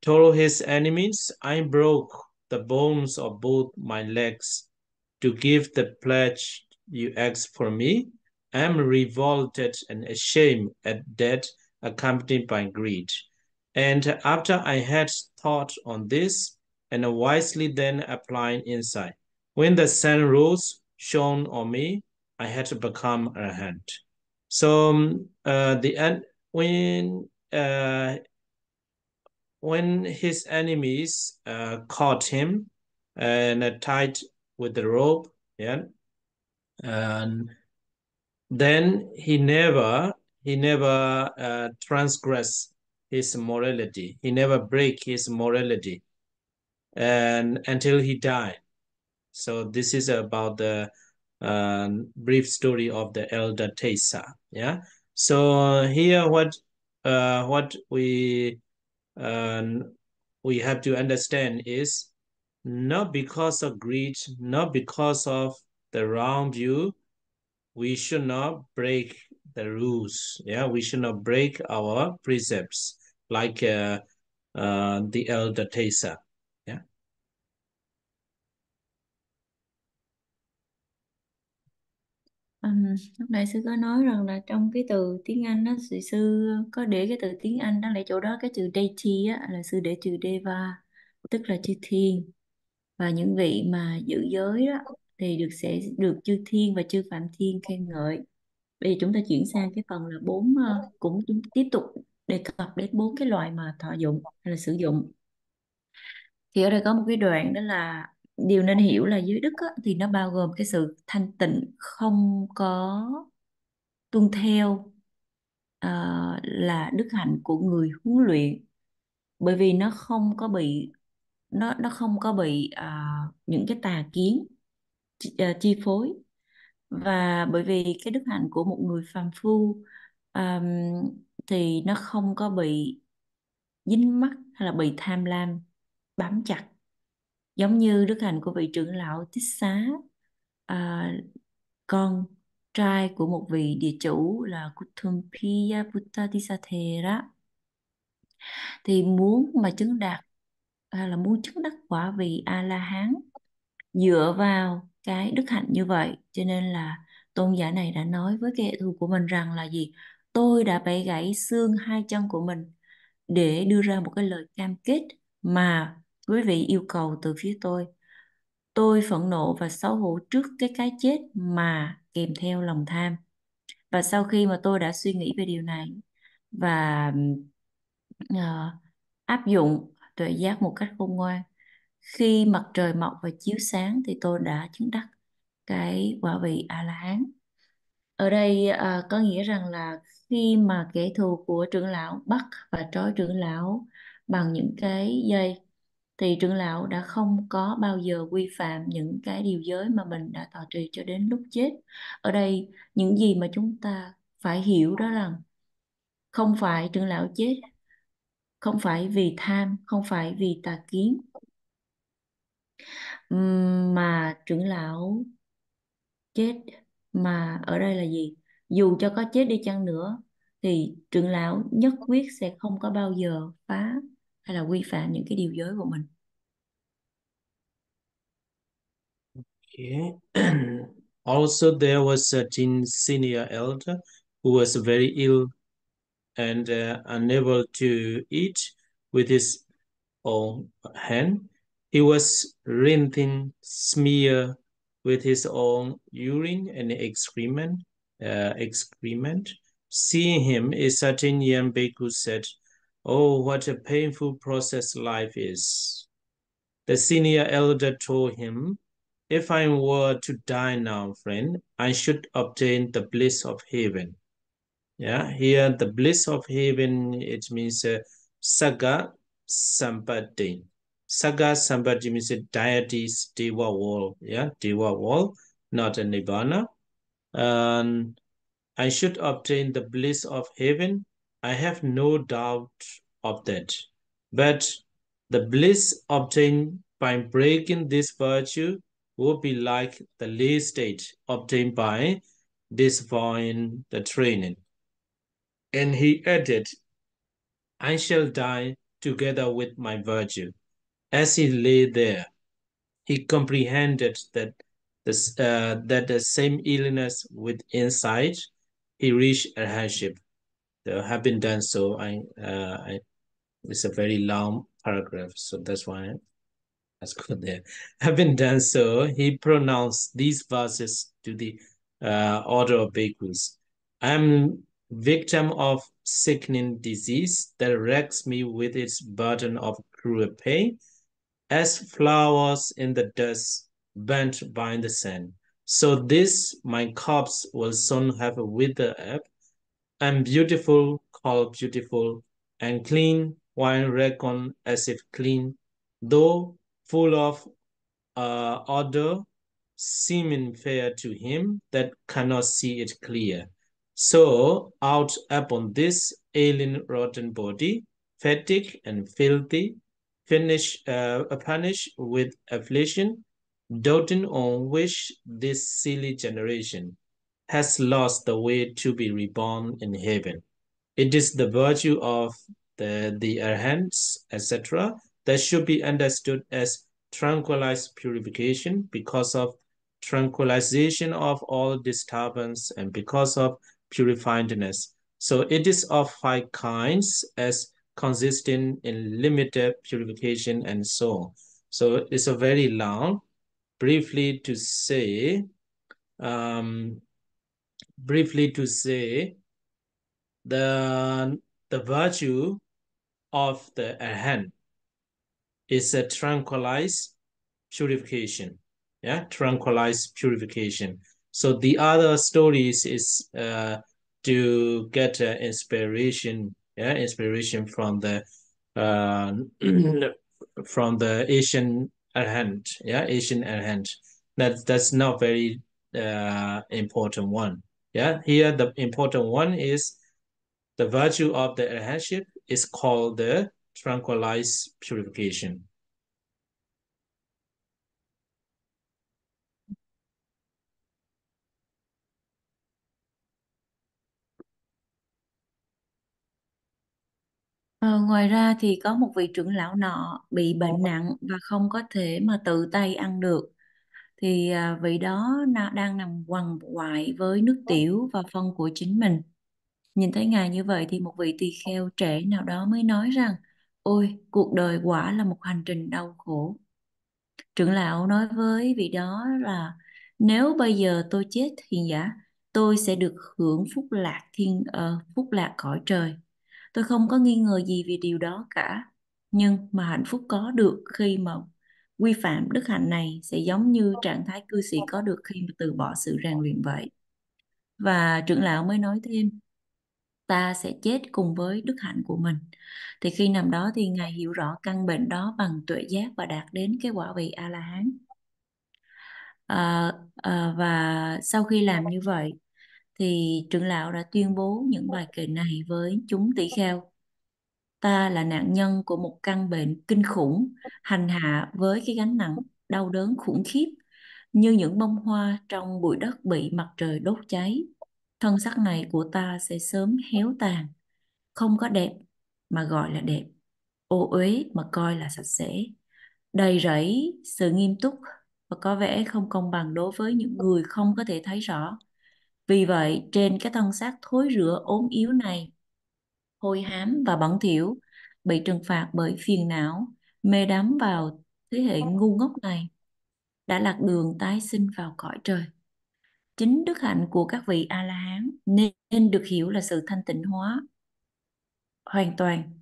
told his enemies, I broke the bones of both my legs to give the pledge you asked for me. I am revolted and ashamed at that accompanied by greed. And after I had thought on this, and wisely then applying insight, when the sun rose, shone on me, I had to become a hand. So when his enemies caught him and tied with the rope, yeah, and then he never transgressed his morality. He never break his morality, and until he died. So this is about the brief story of the elder Tesa. Yeah. So here, what we have to understand is, not because of greed, not because of the wrong view, we should not break the rules. Yeah, we should not break our precepts like the elder Tesa. Yeah. Lúc nãy sư có nói rằng là trong cái từ tiếng Anh đó, sư có để cái từ tiếng Anh đó lại chỗ đó, cái từ deity á, là sư để từ deva, tức là chư thiên. Và những vị mà giữ giới đó thì sẽ được chư thiên và chư phạm thiên khen ngợi. Bây giờ chúng ta chuyển sang cái phần là cũng chúng tiếp tục đề cập đến 4 cái loại mà thọ dụng hay là sử dụng. Thì ở đây có một cái đoạn đó là điều nên hiểu là giới đức á, thì nó bao gồm cái sự thanh tịnh, không có tuân theo là đức hạnh của người huấn luyện, bởi vì nó không có bị những cái tà kiến chi phối, và bởi vì cái đức hạnh của một người phàm phu thì nó không có bị dính mắc hay là bị tham lam bám chặt, giống như đức hạnh của vị trưởng lão Tích Xá, con trai của một vị địa chủ là Kutumpiya Buddhatisatthera, thì muốn mà chứng đạt hay là muốn chứng đắc quả vị A La Hán dựa vào cái đức hạnh như vậy, cho nên là tôn giả này đã nói với kẻ thù của mình rằng là gì? Tôi đã bẻ gãy xương hai chân của mình để đưa ra một cái lời cam kết mà quý vị yêu cầu từ phía tôi. Tôi phẫn nộ và xấu hổ trước cái chết mà kèm theo lòng tham. Và sau khi mà tôi đã suy nghĩ về điều này và áp dụng tuệ giác một cách khôn ngoan, khi mặt trời mọc và chiếu sáng thì tôi đã chứng đắc cái quả vị A-la-hán. Ở đây có nghĩa rằng là khi mà kẻ thù của trưởng lão bắt và trói trưởng lão bằng những cái dây, thì trưởng lão đã không có bao giờ vi phạm những cái điều giới mà mình đã thọ trì cho đến lúc chết. Ở đây những gì mà chúng ta phải hiểu đó là không phải trưởng lão chết, không phải vì tham, không phải vì tà kiến, mà trưởng lão chết, mà ở đây là gì? Dù cho có chết đi chăng nữa thì trưởng lão nhất quyết sẽ không có bao giờ phá hay là vi phạm những cái điều giới của mình. Okay. Also, there was a teen senior elder who was very ill and unable to eat with his own hand. He was rinsing smear with his own urine and excrement. Seeing him, a certain young bhikkhu said, "Oh, what a painful process life is." The senior elder told him, "If I were to die now, friend, I should obtain the bliss of heaven." Yeah, here the bliss of heaven, it means Saga Sampati. Saga Sampati means deities, Deva world, yeah, Deva world, not a Nibbana. And I should obtain the bliss of heaven. I have no doubt of that. But the bliss obtained by breaking this virtue would be like the lay state obtained by disavowing the training. And he added, "I shall die together with my virtue." As he lay there, he comprehended that the same illness with insight, he reached arhatship. Having done so, it's a very long paragraph, so that's why let's go there. Having done so, he pronounced these verses to the order of bhikkhus. "I am victim of sickening disease that wrecks me with its burden of cruel pain, as flowers in the dust burnt by the sun. So this, my corpse, will soon have withered up. I'm beautiful, called beautiful, and clean, while reckoned as if clean, though full of odor, seeming fair to him that cannot see it clear. So out upon this alien rotten body, fatigue and filthy, punished with affliction, doting on which this silly generation has lost the way to be reborn in heaven. It is the virtue of the arhants, etc., that should be understood as tranquilized purification because of tranquilization of all disturbance and because of purifiedness. So it is of 5 kinds as consisting in limited purification and so on. So it's a very long, briefly to say, the virtue of the arhat is a tranquilized purification. Yeah, tranquilized purification. So the other stories is to get inspiration. Yeah, inspiration from the from the Asian arhat. Yeah, Asian arhat. That's not very important one. Yeah, here the important one is the virtue of the arhatship is called the tranquilized purification. Ngoài ra thì có một vị trưởng lão nọ bị bệnh nặng và không có thể mà tự tay ăn được. Thì vị đó đang nằm quằn quại với nước tiểu và phân của chính mình. Nhìn thấy Ngài như vậy thì một vị tỳ kheo trẻ nào đó mới nói rằng: "Ôi, cuộc đời quả là một hành trình đau khổ." Trưởng lão nói với vị đó là: "Nếu bây giờ tôi chết hiền giả, tôi sẽ được hưởng phúc lạc cõi trời. Tôi không có nghi ngờ gì về điều đó cả. Nhưng mà hạnh phúc có được khi mà quy phạm đức hạnh này sẽ giống như trạng thái cư sĩ có được khi mà từ bỏ sự rèn luyện vậy." Và trưởng lão mới nói thêm: "Ta sẽ chết cùng với đức hạnh của mình." Thì khi nằm đó thì Ngài hiểu rõ căn bệnh đó bằng tuệ giác và đạt đến cái quả vị A-la-hán. Và sau khi làm như vậy thì trưởng lão đã tuyên bố những bài kệ này với chúng tỷ kheo: "Ta là nạn nhân của một căn bệnh kinh khủng, hành hạ với cái gánh nặng đau đớn khủng khiếp, như những bông hoa trong bụi đất bị mặt trời đốt cháy. Thân xác này của ta sẽ sớm héo tàn, không có đẹp mà gọi là đẹp, ô uế mà coi là sạch sẽ, đầy rẫy sự nghiêm túc và có vẻ không công bằng đối với những người không có thể thấy rõ. Vì vậy, trên cái thân xác thối rữa ốm yếu này, hôi hám và bẩn thỉu, bị trừng phạt bởi phiền não, mê đắm vào thế hệ ngu ngốc này đã lạc đường tái sinh vào cõi trời. Chính đức hạnh của các vị A-la-hán nên được hiểu là sự thanh tịnh hóa hoàn toàn,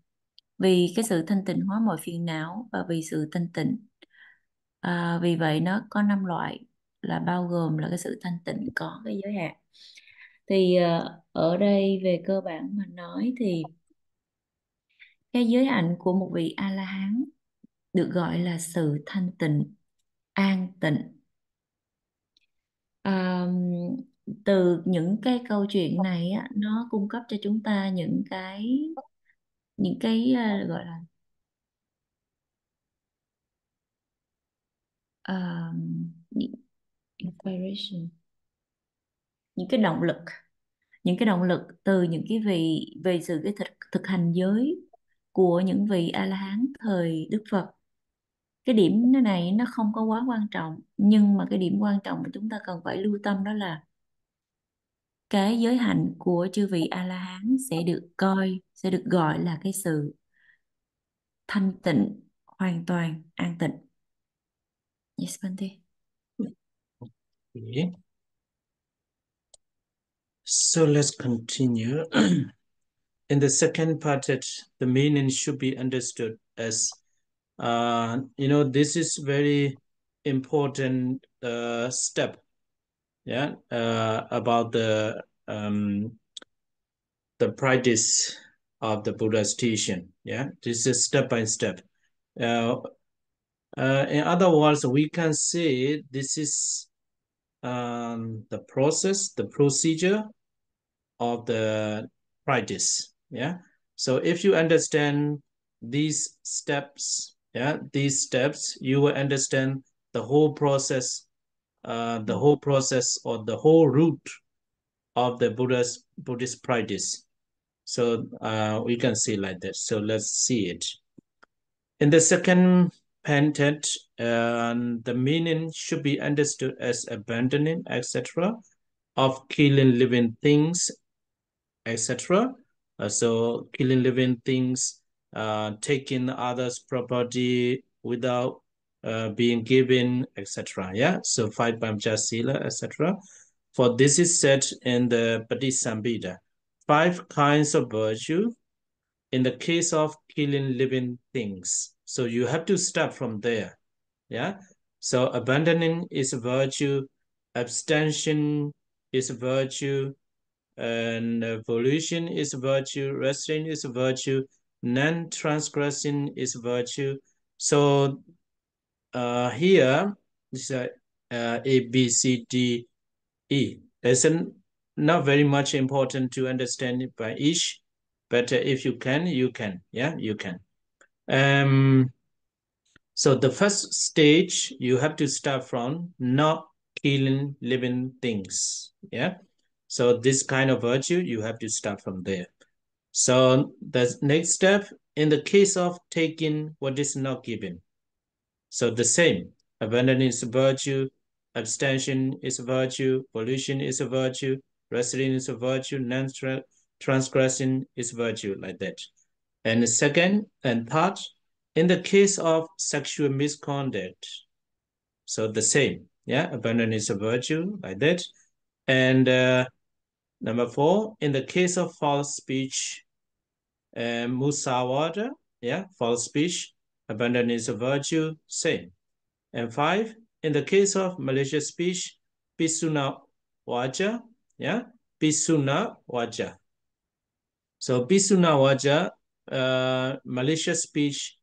vì cái sự thanh tịnh hóa mọi phiền não và vì sự thanh tịnh. Vì vậy nó có 5 loại, là bao gồm là cái sự thanh tịnh có cái giới hạn. Thì ở đây về cơ bản mà nói thì cái giới hạnh của một vị A-la-hán được gọi là sự thanh tịnh, an tịnh. Từ những cái câu chuyện này á, nó cung cấp cho chúng ta những cái gọi là inspiration, những cái động lực từ những cái vị về sự cái thực hành giới của những vị A-la-hán thời Đức Phật. Cái điểm này nó không có quá quan trọng, nhưng mà cái điểm quan trọng mà chúng ta cần phải lưu tâm đó là cái giới hạnh của chư vị A-la-hán sẽ được gọi là cái sự thanh tịnh hoàn toàn, an tịnh. Yes, Bante. Okay. So let's continue. In the second part, the meaning should be understood as, this is very important step, about the practice of the Buddha's teaching. Yeah, this is step by step. In other words, we can say this is the process, the procedure of the practice. Yeah. So if you understand these steps, you will understand the whole process, or the whole route of the Buddhist practice. So we can see like this. So let's see it. In the second pantet, the meaning should be understood as abandoning, etc., of killing living things, etc. So killing living things, taking others' property without being given, etc. Yeah. So 5 Pañcasila, etc. For this is said in the Patisambhida, 5 kinds of virtue in the case of killing living things. So you have to start from there. Yeah. So abandoning is a virtue, abstention is a virtue, and volition is a virtue, restraint is a virtue, non-transgressing is a virtue. So here is A, B, C, D, E. It's not very much important to understand it by each, but if you can, you can. Yeah, you can. So the first stage, you have to start from not killing living things. Yeah. So this kind of virtue, you have to start from there. So the next step, in the case of taking what is not given. So the same, abandoning is a virtue, abstention is a virtue, volition is a virtue, restraint is a virtue, non-transgression is virtue, like that. And the second and third, in the case of sexual misconduct, so the same, abandon is a virtue, like that. And number 4, in the case of false speech, musawada, false speech, abandon is a virtue, same. And 5, in the case of malicious speech, pisuna vaja, pisuna vaja. So pisuna vaja, malicious speech,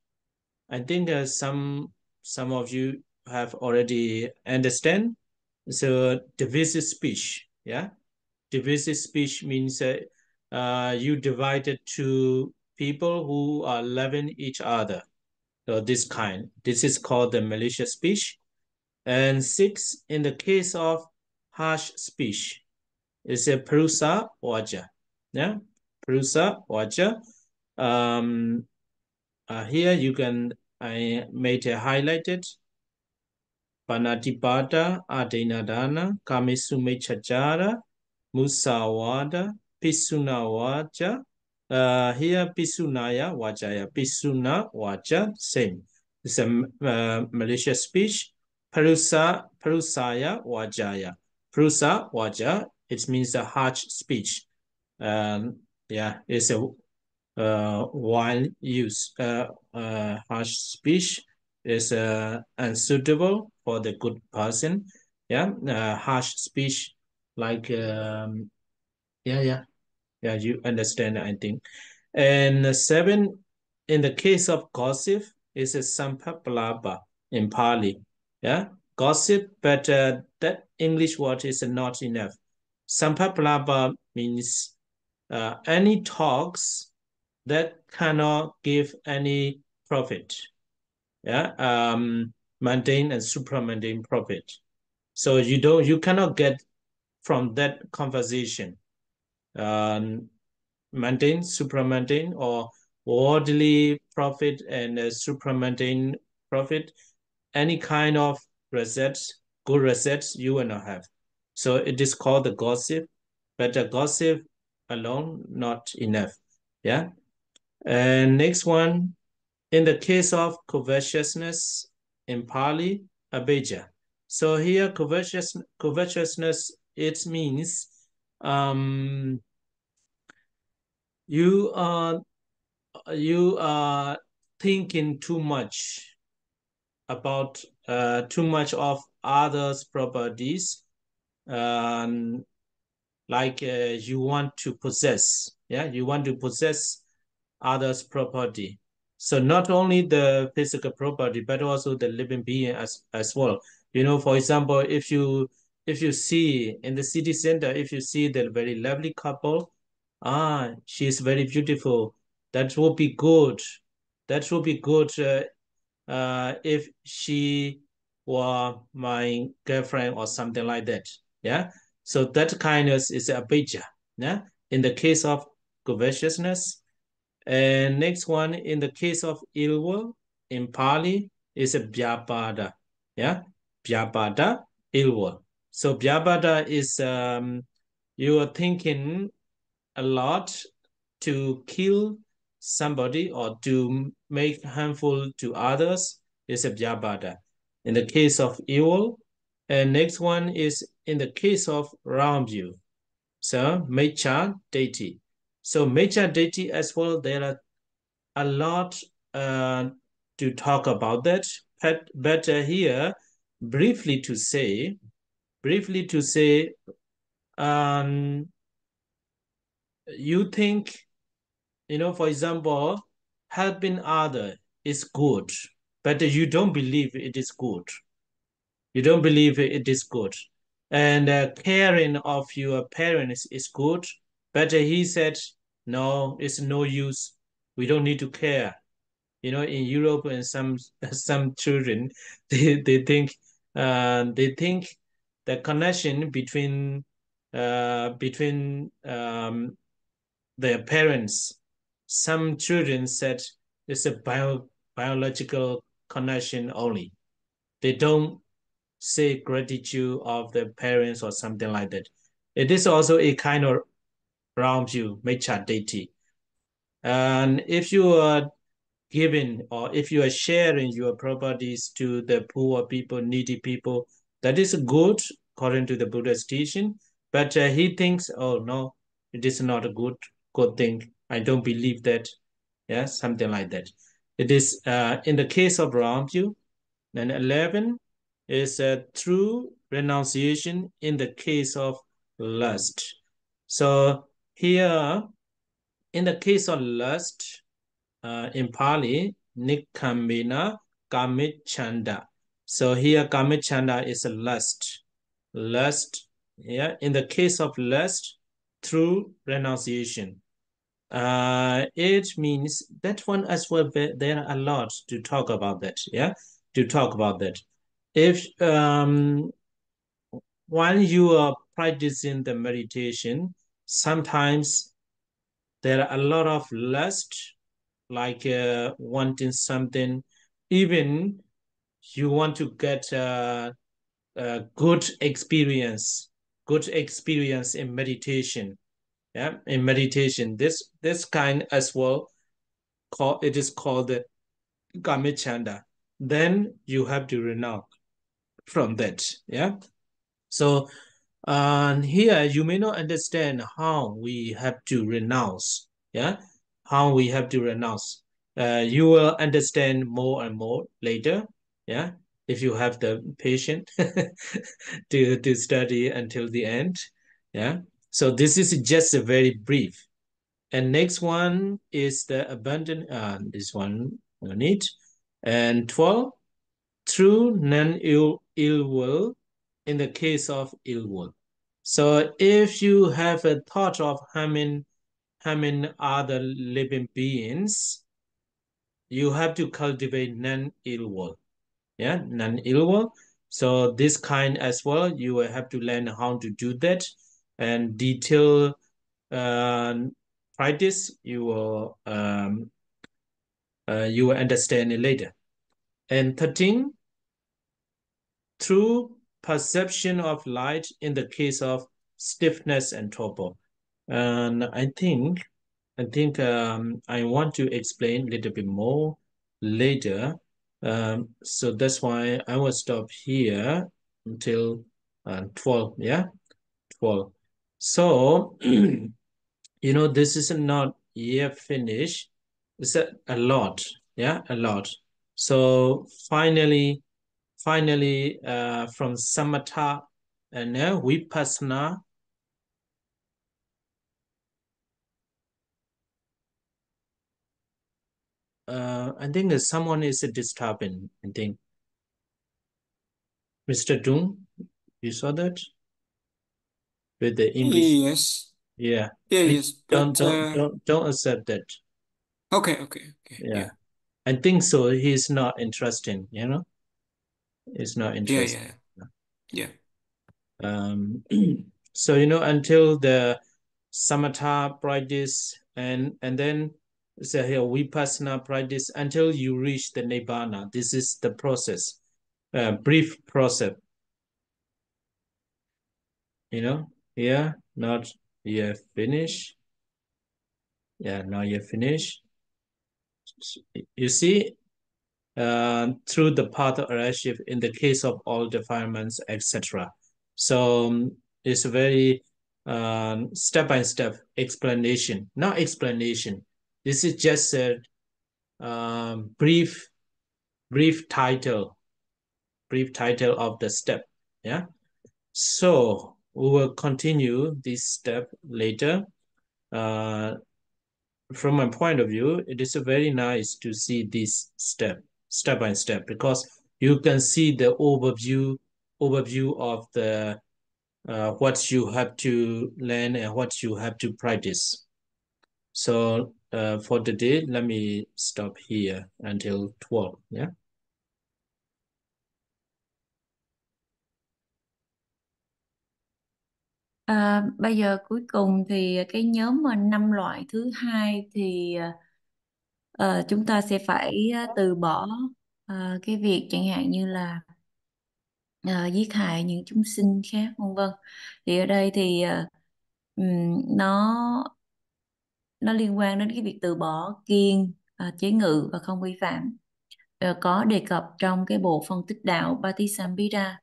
I think some of you have already understand. So divisive speech, divisive speech means you divided two people who are loving each other. So this is called the malicious speech. And 6, in the case of harsh speech, is a prusa vaja. Prusa vaja. Here I made a highlighted. Panatipata, Adinadana, Kamisumichachara, Musawada, Pisuna Vaja. Here Pisunaya Vajaya, Pisuna Vaja, same. It's a malicious speech. Parusaya wajaya. Parusa waja, it means a harsh speech. Yeah, it's a one use. Harsh speech is unsuitable for the good person. Yeah, harsh speech like yeah, you understand, I think. And 7, in the case of gossip, is a sampapalapa in Pali. Yeah, gossip, but that English word is not enough. Sampapalapa means any talks that cannot give any profit. Yeah, mundane and supramundane profit. So you cannot get from that conversation mundane, supramundane, or worldly profit and supramundane profit. Any kind of results, good results, you will not have. So it is called the gossip, but the gossip alone not enough. Yeah. And next one, in the case of covetousness in Pali, abhijja. So here covetousness, it means you are thinking too much about too much of others' properties, like you want to possess. Yeah, you want to possess others' property. So not only the physical property, but also the living being as well. You know, for example, if you see in the city center, if you see the very lovely couple, she's very beautiful. That would be good. That would be good if she were my girlfriend or something like that. Yeah. So that kindness is a abhijja. Yeah. In the case of covetousness. And next one, in the case of ill will, in Pali, is a vyapada. Yeah. Vyapada, ill will. So vyapada is you are thinking a lot to kill somebody or to make harmful to others is a vyapada. In the case of evil, and next one is in the case of round view. So miccha deity. So miccha deity as well, there are a lot to talk about that. But here, briefly to say, you think, you know, for example, helping other is good, but you don't believe it is good. You don't believe it is good. And caring of your parents is good, but he said, no, it's no use. We don't need to care. You know, in Europe and some children, they think the connection between their parents. Some children said it's a biological connection only. They don't say gratitude of their parents or something like that. It is also a kind of round view, miccha deity. And if you are giving or if you are sharing your properties to the poor people, needy people, that is good according to the Buddha's teaching. But he thinks, oh no, it is not a good thing. I don't believe that. Yeah, something like that. It is in the case of round view. Then 11 is a true renunciation in the case of lust. So here, in the case of lust, in Pali, Nikkambina Kamichanda. So here Kamichanda is a lust. Lust, yeah. In the case of lust, through renunciation. It means that one as well, there are a lot to talk about that, yeah? To talk about that. If while you are practicing the meditation, sometimes there are a lot of lust, like wanting something, even you want to get a good experience in meditation. Yeah, in meditation, this kind as well, it is called the Kamichanda. then you have to renounce from that. Yeah. So here you may not understand how we have to renounce. Yeah, how we have to renounce. You will understand more and more later. Yeah, if you have the patience to study until the end. Yeah. So this is just a very brief. And next one is the abundant. This one no need. And 12, true non-ill will in the case of ill will. So if you have a thought of harming other living beings, you have to cultivate non-ill will. Yeah, non-ill will. So this kind as well, you will have to learn how to do that, and detail practice. You will understand it later. And 13, through perception of light in the case of stiffness and torpor. And I think I want to explain a little bit more later. So that's why I will stop here until 12. Yeah, 12. So, this is not yet finished. It's a lot. Yeah, a lot. So finally, from samatha and vipassana, I think that someone is disturbing. I think Mr. Dung, you saw that with the English. Yes. Yeah. Yes. But Don't accept that. okay. Yeah. I think so. He's not interested. He's not interested. Yeah. So until the samatha practice and then say here vipassana practice until you reach the nibbana. This is the process, brief process. Here not yet finished. Yeah, now you finish. You see, through the path of relationship in the case of all defilements, etc. So it's a very step-by-step explanation. Not explanation. This is just a brief title of the step. Yeah. So we will continue this step later. From my point of view, it is very nice to see this step by step, because you can see the overview of the what you have to learn and what you have to practice. So for today, let me stop here until 12. Yeah. Bây giờ cuối cùng thì cái nhóm 5 loại thứ hai thì chúng ta sẽ phải từ bỏ cái việc chẳng hạn như là giết hại những chúng sinh khác, vân vân. Thì ở đây thì nó liên quan đến cái việc từ bỏ kiêng, chế ngự và không vi phạm, có đề cập trong cái bộ phân tích đạo Patisambhida.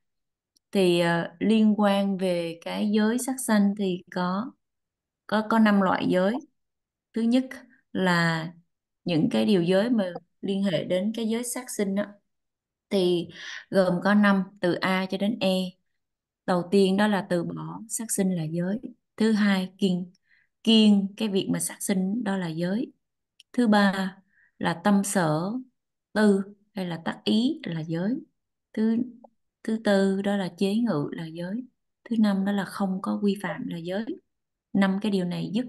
Thì liên quan về cái giới sát sanh thì có 5 loại giới. Thứ nhất là những cái điều giới mà liên hệ đến cái giới sát sinh đó, thì gồm có 5 từ A cho đến E. Đầu tiên đó là từ bỏ sát sinh là giới. Thứ hai, kiêng cái việc mà sát sinh đó là giới. Thứ ba là tâm sở tư hay là tác ý là giới. Thứ tư đó là chế ngự là giới. Thứ năm đó là không có quy phạm là giới. 5 cái điều này dứt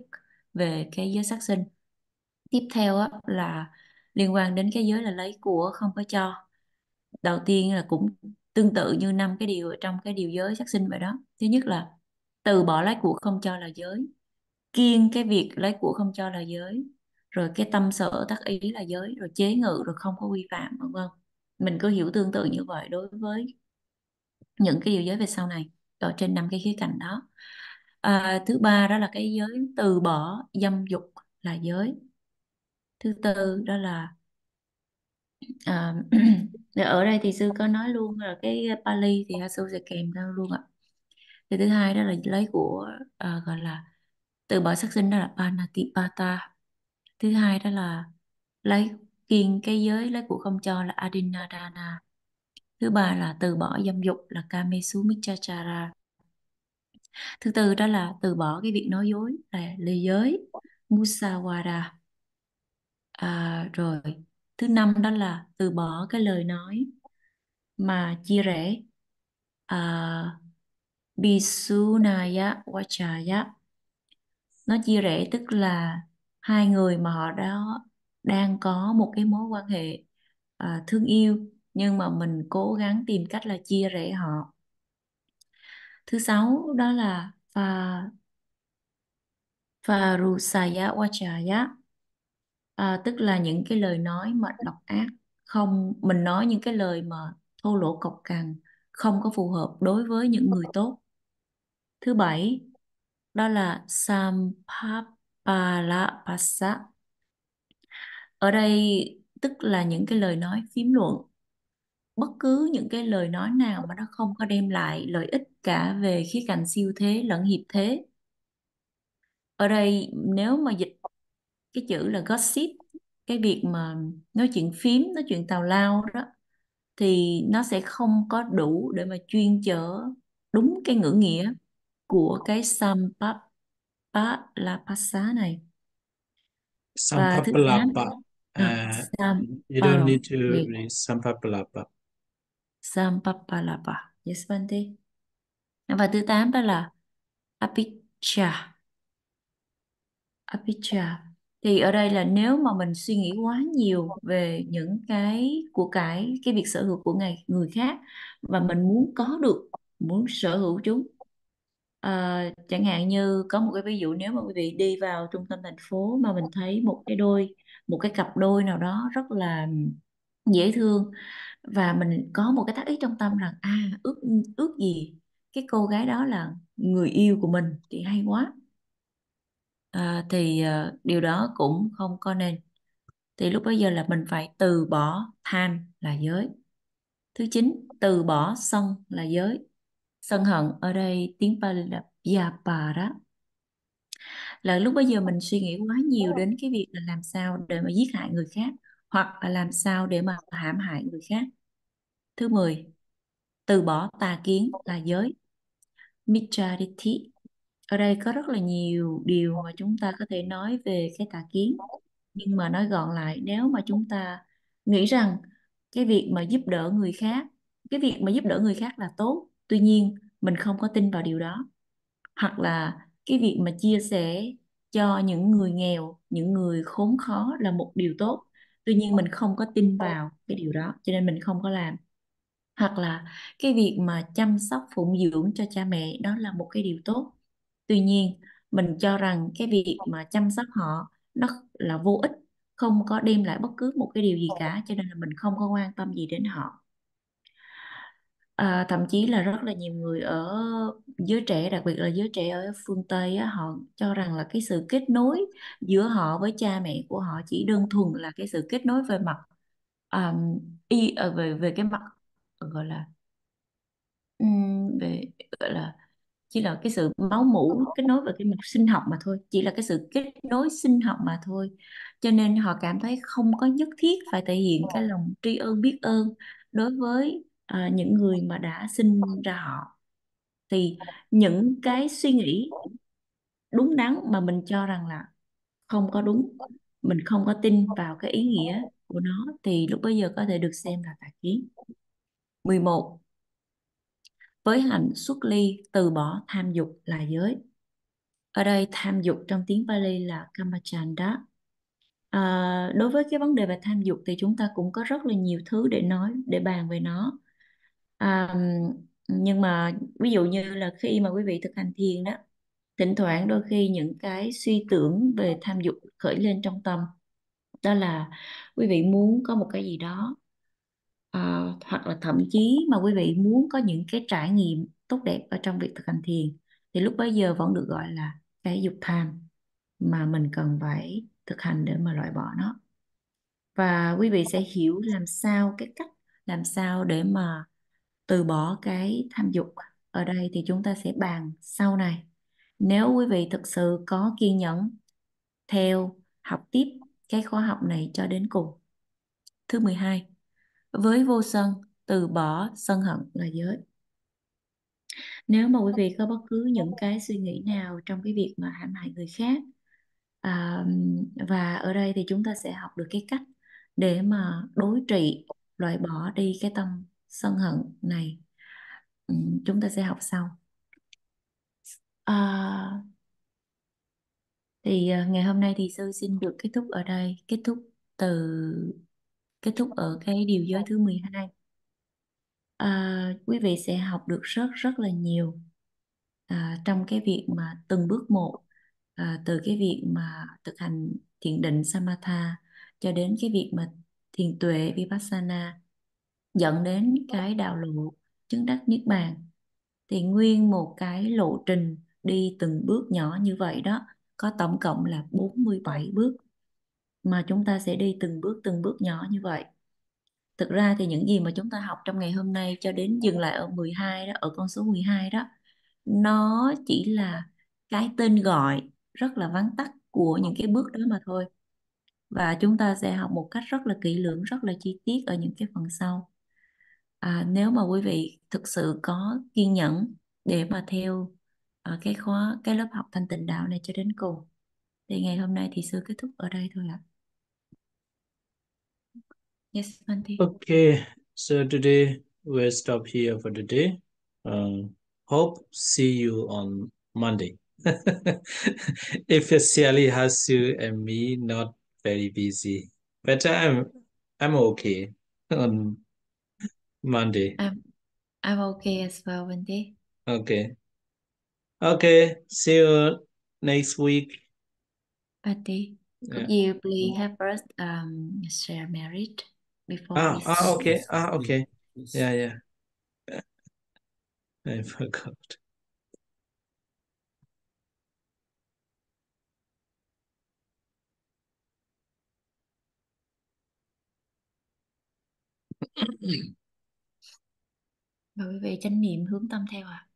về cái giới sát sinh. Tiếp theo á, là liên quan đến cái giới là lấy của không có cho. Đầu tiên là cũng tương tự như 5 cái điều ở trong cái điều giới sát sinh vậy đó. Thứ nhất là từ bỏ lấy của không cho là giới, kiêng cái việc lấy của không cho là giới, rồi cái tâm sở tác ý là giới, rồi chế ngự, rồi không có vi phạm, vân vân. Mình cứ hiểu tương tự như vậy đối với những cái điều giới về sau này ở trên 5 cái khía cạnh đó. Thứ ba đó là cái giới từ bỏ dâm dục là giới. Thứ tư đó là À, để ở đây thì sư có nói luôn là cái Pali thì sư sẽ kèm theo luôn ạ. Thì thứ hai đó là lấy của gọi là từ bỏ sát sinh, đó là Panatipata. Thứ hai đó là lấy kiêng cái giới, lấy của không cho là Adinadana. Thứ ba là từ bỏ dâm dục là Kamesu Miccachara. Thứ tư đó là từ bỏ cái việc nói dối là ly giới Musawada. Rồi thứ năm đó là từ bỏ cái lời nói mà chia rẽ, Bisunaya Wachaya. Nó chia rẽ tức là hai người mà họ đó đang có một cái mối quan hệ thương yêu, nhưng mà mình cố gắng tìm cách là chia rẽ họ. Thứ sáu đó là Farusaya Wachaya, tức là những cái lời nói mà độc ác, không, mình nói những cái lời mà thô lỗ cộc cằn, không có phù hợp đối với những người tốt. Thứ bảy đó là Sampapalapasa. Ở đây tức là những cái lời nói phiếm luận, bất cứ những cái lời nói nào mà nó không có đem lại lợi ích cả về khía cạnh siêu thế lẫn hiệp thế. Ở đây nếu mà dịch cái chữ là gossip, cái việc mà nói chuyện phiếm, nói chuyện tào lao đó, thì nó sẽ không có đủ để mà chuyên chở đúng cái ngữ nghĩa của cái Sampapalapasa này. Và thứ 8, Sampapalapa. You don't need to read Sampapalapa. Sampapalapa. Yes, Bante. Và thứ 8 đó là Apicca. Apicca. Thì ở đây là nếu mà mình suy nghĩ quá nhiều về những cái của cái việc sở hữu của người khác, và mình muốn có được, muốn sở hữu chúng. Chẳng hạn như có một cái ví dụ, nếu mà quý vị đi vào trung tâm thành phố mà mình thấy một cái cặp đôi nào đó rất là dễ thương, và mình có một cái tác ý trong tâm rằng ước ước gì cái cô gái đó là người yêu của mình thì hay quá. Thì điều đó cũng không có nên. Thì lúc bấy giờ là mình phải từ bỏ tham là giới. Thứ 9, từ bỏ sân là giới. Sân hận ở đây tiếng Pali là Vyapara, là lúc bấy giờ mình suy nghĩ quá nhiều đến cái việc là làm sao để mà giết hại người khác, hoặc là làm sao để mà hãm hại người khác. Thứ 10, từ bỏ tà kiến là giới. Michariti. Ở đây có rất là nhiều điều mà chúng ta có thể nói về cái tà kiến, nhưng mà nói gọn lại, nếu mà chúng ta nghĩ rằng cái việc mà giúp đỡ người khác, cái việc mà giúp đỡ người khác là tốt, tuy nhiên mình không có tin vào điều đó, hoặc là cái việc mà chia sẻ cho những người nghèo, những người khốn khó là một điều tốt, tuy nhiên mình không có tin vào cái điều đó cho nên mình không có làm. Hoặc là cái việc mà chăm sóc phụng dưỡng cho cha mẹ đó là một cái điều tốt, tuy nhiên mình cho rằng cái việc mà chăm sóc họ nó là vô ích, không có đem lại bất cứ một cái điều gì cả, cho nên là mình không có quan tâm gì đến họ. Thậm chí là rất là nhiều người ở giới trẻ, đặc biệt là giới trẻ ở phương Tây á, họ cho rằng là cái sự kết nối giữa họ với cha mẹ của họ chỉ đơn thuần là cái sự kết nối về mặt về về cái mặt gọi là về gọi là chỉ là cái sự máu mủ, kết nối về cái mặt sinh học mà thôi, chỉ là cái sự kết nối sinh học mà thôi, cho nên họ cảm thấy không có nhất thiết phải thể hiện cái lòng tri ân biết ơn đối với những người mà đã sinh ra họ. Thì những cái suy nghĩ đúng đắn mà mình cho rằng là không có đúng, mình không có tin vào cái ý nghĩa của nó, thì lúc bấy giờ có thể được xem là tà kiến. 11, với hạnh xuất ly, từ bỏ tham dục là giới. Ở đây tham dục trong tiếng Pali là kamachanda. Đối với cái vấn đề về tham dục thì chúng ta cũng có rất là nhiều thứ để nói, để bàn về nó. Nhưng mà ví dụ như là khi mà quý vị thực hành thiền đó, thỉnh thoảng đôi khi những cái suy tưởng về tham dục khởi lên trong tâm, đó là quý vị muốn có một cái gì đó, hoặc là thậm chí mà quý vị muốn có những cái trải nghiệm tốt đẹp ở trong việc thực hành thiền, thì lúc bấy giờ vẫn được gọi là cái dục tham mà mình cần phải thực hành để mà loại bỏ nó. Và quý vị sẽ hiểu làm sao cái cách làm sao để mà từ bỏ cái tham dục. Ở đây thì chúng ta sẽ bàn sau này. Nếu quý vị thực sự có kiên nhẫn theo học tiếp cái khóa học này cho đến cùng. Thứ 12, với vô sân, từ bỏ sân hận là giới. Nếu mà quý vị có bất cứ những cái suy nghĩ nào trong cái việc mà hãm hại người khác, và ở đây thì chúng ta sẽ học được cái cách để mà đối trị, loại bỏ đi cái tâm sân hận này. Chúng ta sẽ học sau. Thì ngày hôm nay thì sư xin được kết thúc ở đây, kết thúc ở cái điều giới thứ 12. Quý vị sẽ học được rất rất là nhiều trong cái việc mà từng bước một, từ cái việc mà thực hành thiền định Samatha cho đến cái việc mà thiền tuệ Vipassana dẫn đến cái đạo lộ chứng đắc niết bàn. Thì nguyên một cái lộ trình đi từng bước nhỏ như vậy đó, có tổng cộng là 47 bước mà chúng ta sẽ đi từng bước nhỏ như vậy. Thực ra thì những gì mà chúng ta học trong ngày hôm nay cho đến dừng lại ở 12 đó, ở con số 12 đó, nó chỉ là cái tên gọi rất là vắn tắt của những cái bước đó mà thôi. Và chúng ta sẽ học một cách rất là kỹ lưỡng, rất là chi tiết ở những cái phần sau. Nếu mà quý vị thực sự có kiên nhẫn để mà theo cái lớp học thanh tịnh đạo này cho đến cùng, thì ngày hôm nay thì sư kết thúc ở đây thôi ạ. Yes, Bante. Okay, so today we'll stop here for the day. Hope see you on Monday. If Sally has you and me not very busy, but I'm okay on Monday. I'm okay as well, Bante. Okay. Okay, see you next week. Bante, could Yeah. you please help us share merit before we start? Okay. Okay. Yes. Yeah. I forgot. Và quý vị chánh niệm hướng tâm theo ạ.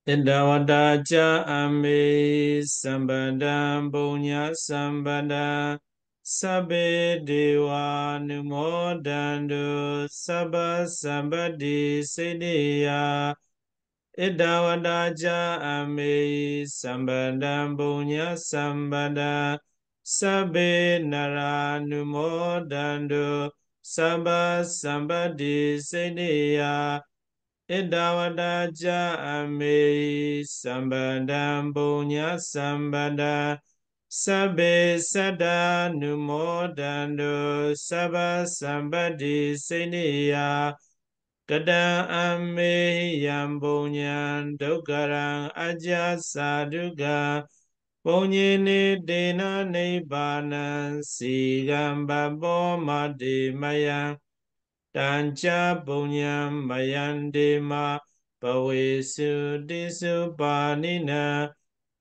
Indavadaja ame sambandam punya sambandam sabbe dewa numodandu sabba sambadi siddhiya. Idavadaja ame sambandam punya sambandam sabbe nara numodandu sabba sambadi siddhiya. Idavadaja ame sambandam punya sambandam sabbe sada numodandu sabba sambadi siddhiya. Kada ame yam punyan dukkarang aja saduga punyene dena nibbana sigam babbo mati mayang Tancha punyam mayandema pavesu disu panina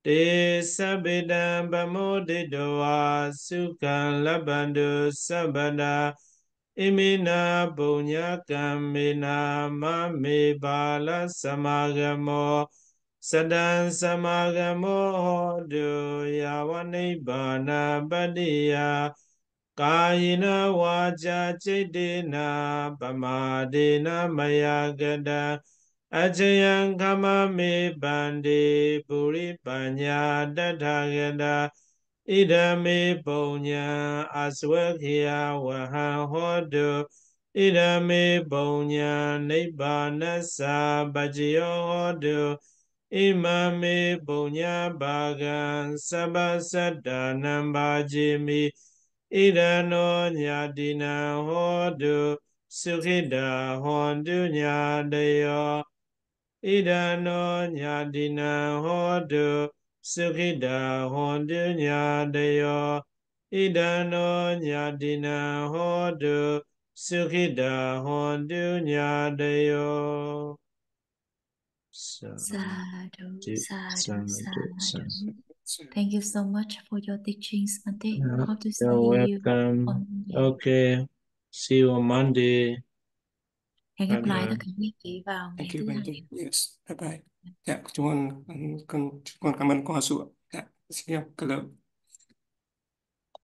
te sabidam pamodidoa sukhan labbandu sabada imina punya kamina mame bala samagamo sadan samagamo do yavani bana badiya Kayina waja cedena pamadena mayagada ajayang kama me bande puri panya dadagada idame punya aswakya waha hodo idame punya nibbana sabajyo hodo imame punya bagan sabasadanam bajimi Idano nyadina hodu sukhida hondu nyadayo. Idano nyadina hodu sukhida hondu nyadayo. Idano nyadina hodu sukhida hondu nyadayo. Sadhu, Sadhu, sadhu, sadhu. sadhu. Thank you so much for your teachings, Bante. Hope to see You're you welcome. on Monday. Okay. See you on Monday. Hẹn gặp lại tất Bye. cả quý chị vào ngày Thank you, thứ Bante. Hai. Yes, bye bye. Dạ, chúng con cảm ơn cô Hà Sụ ạ. Dạ, xin cảm ơn.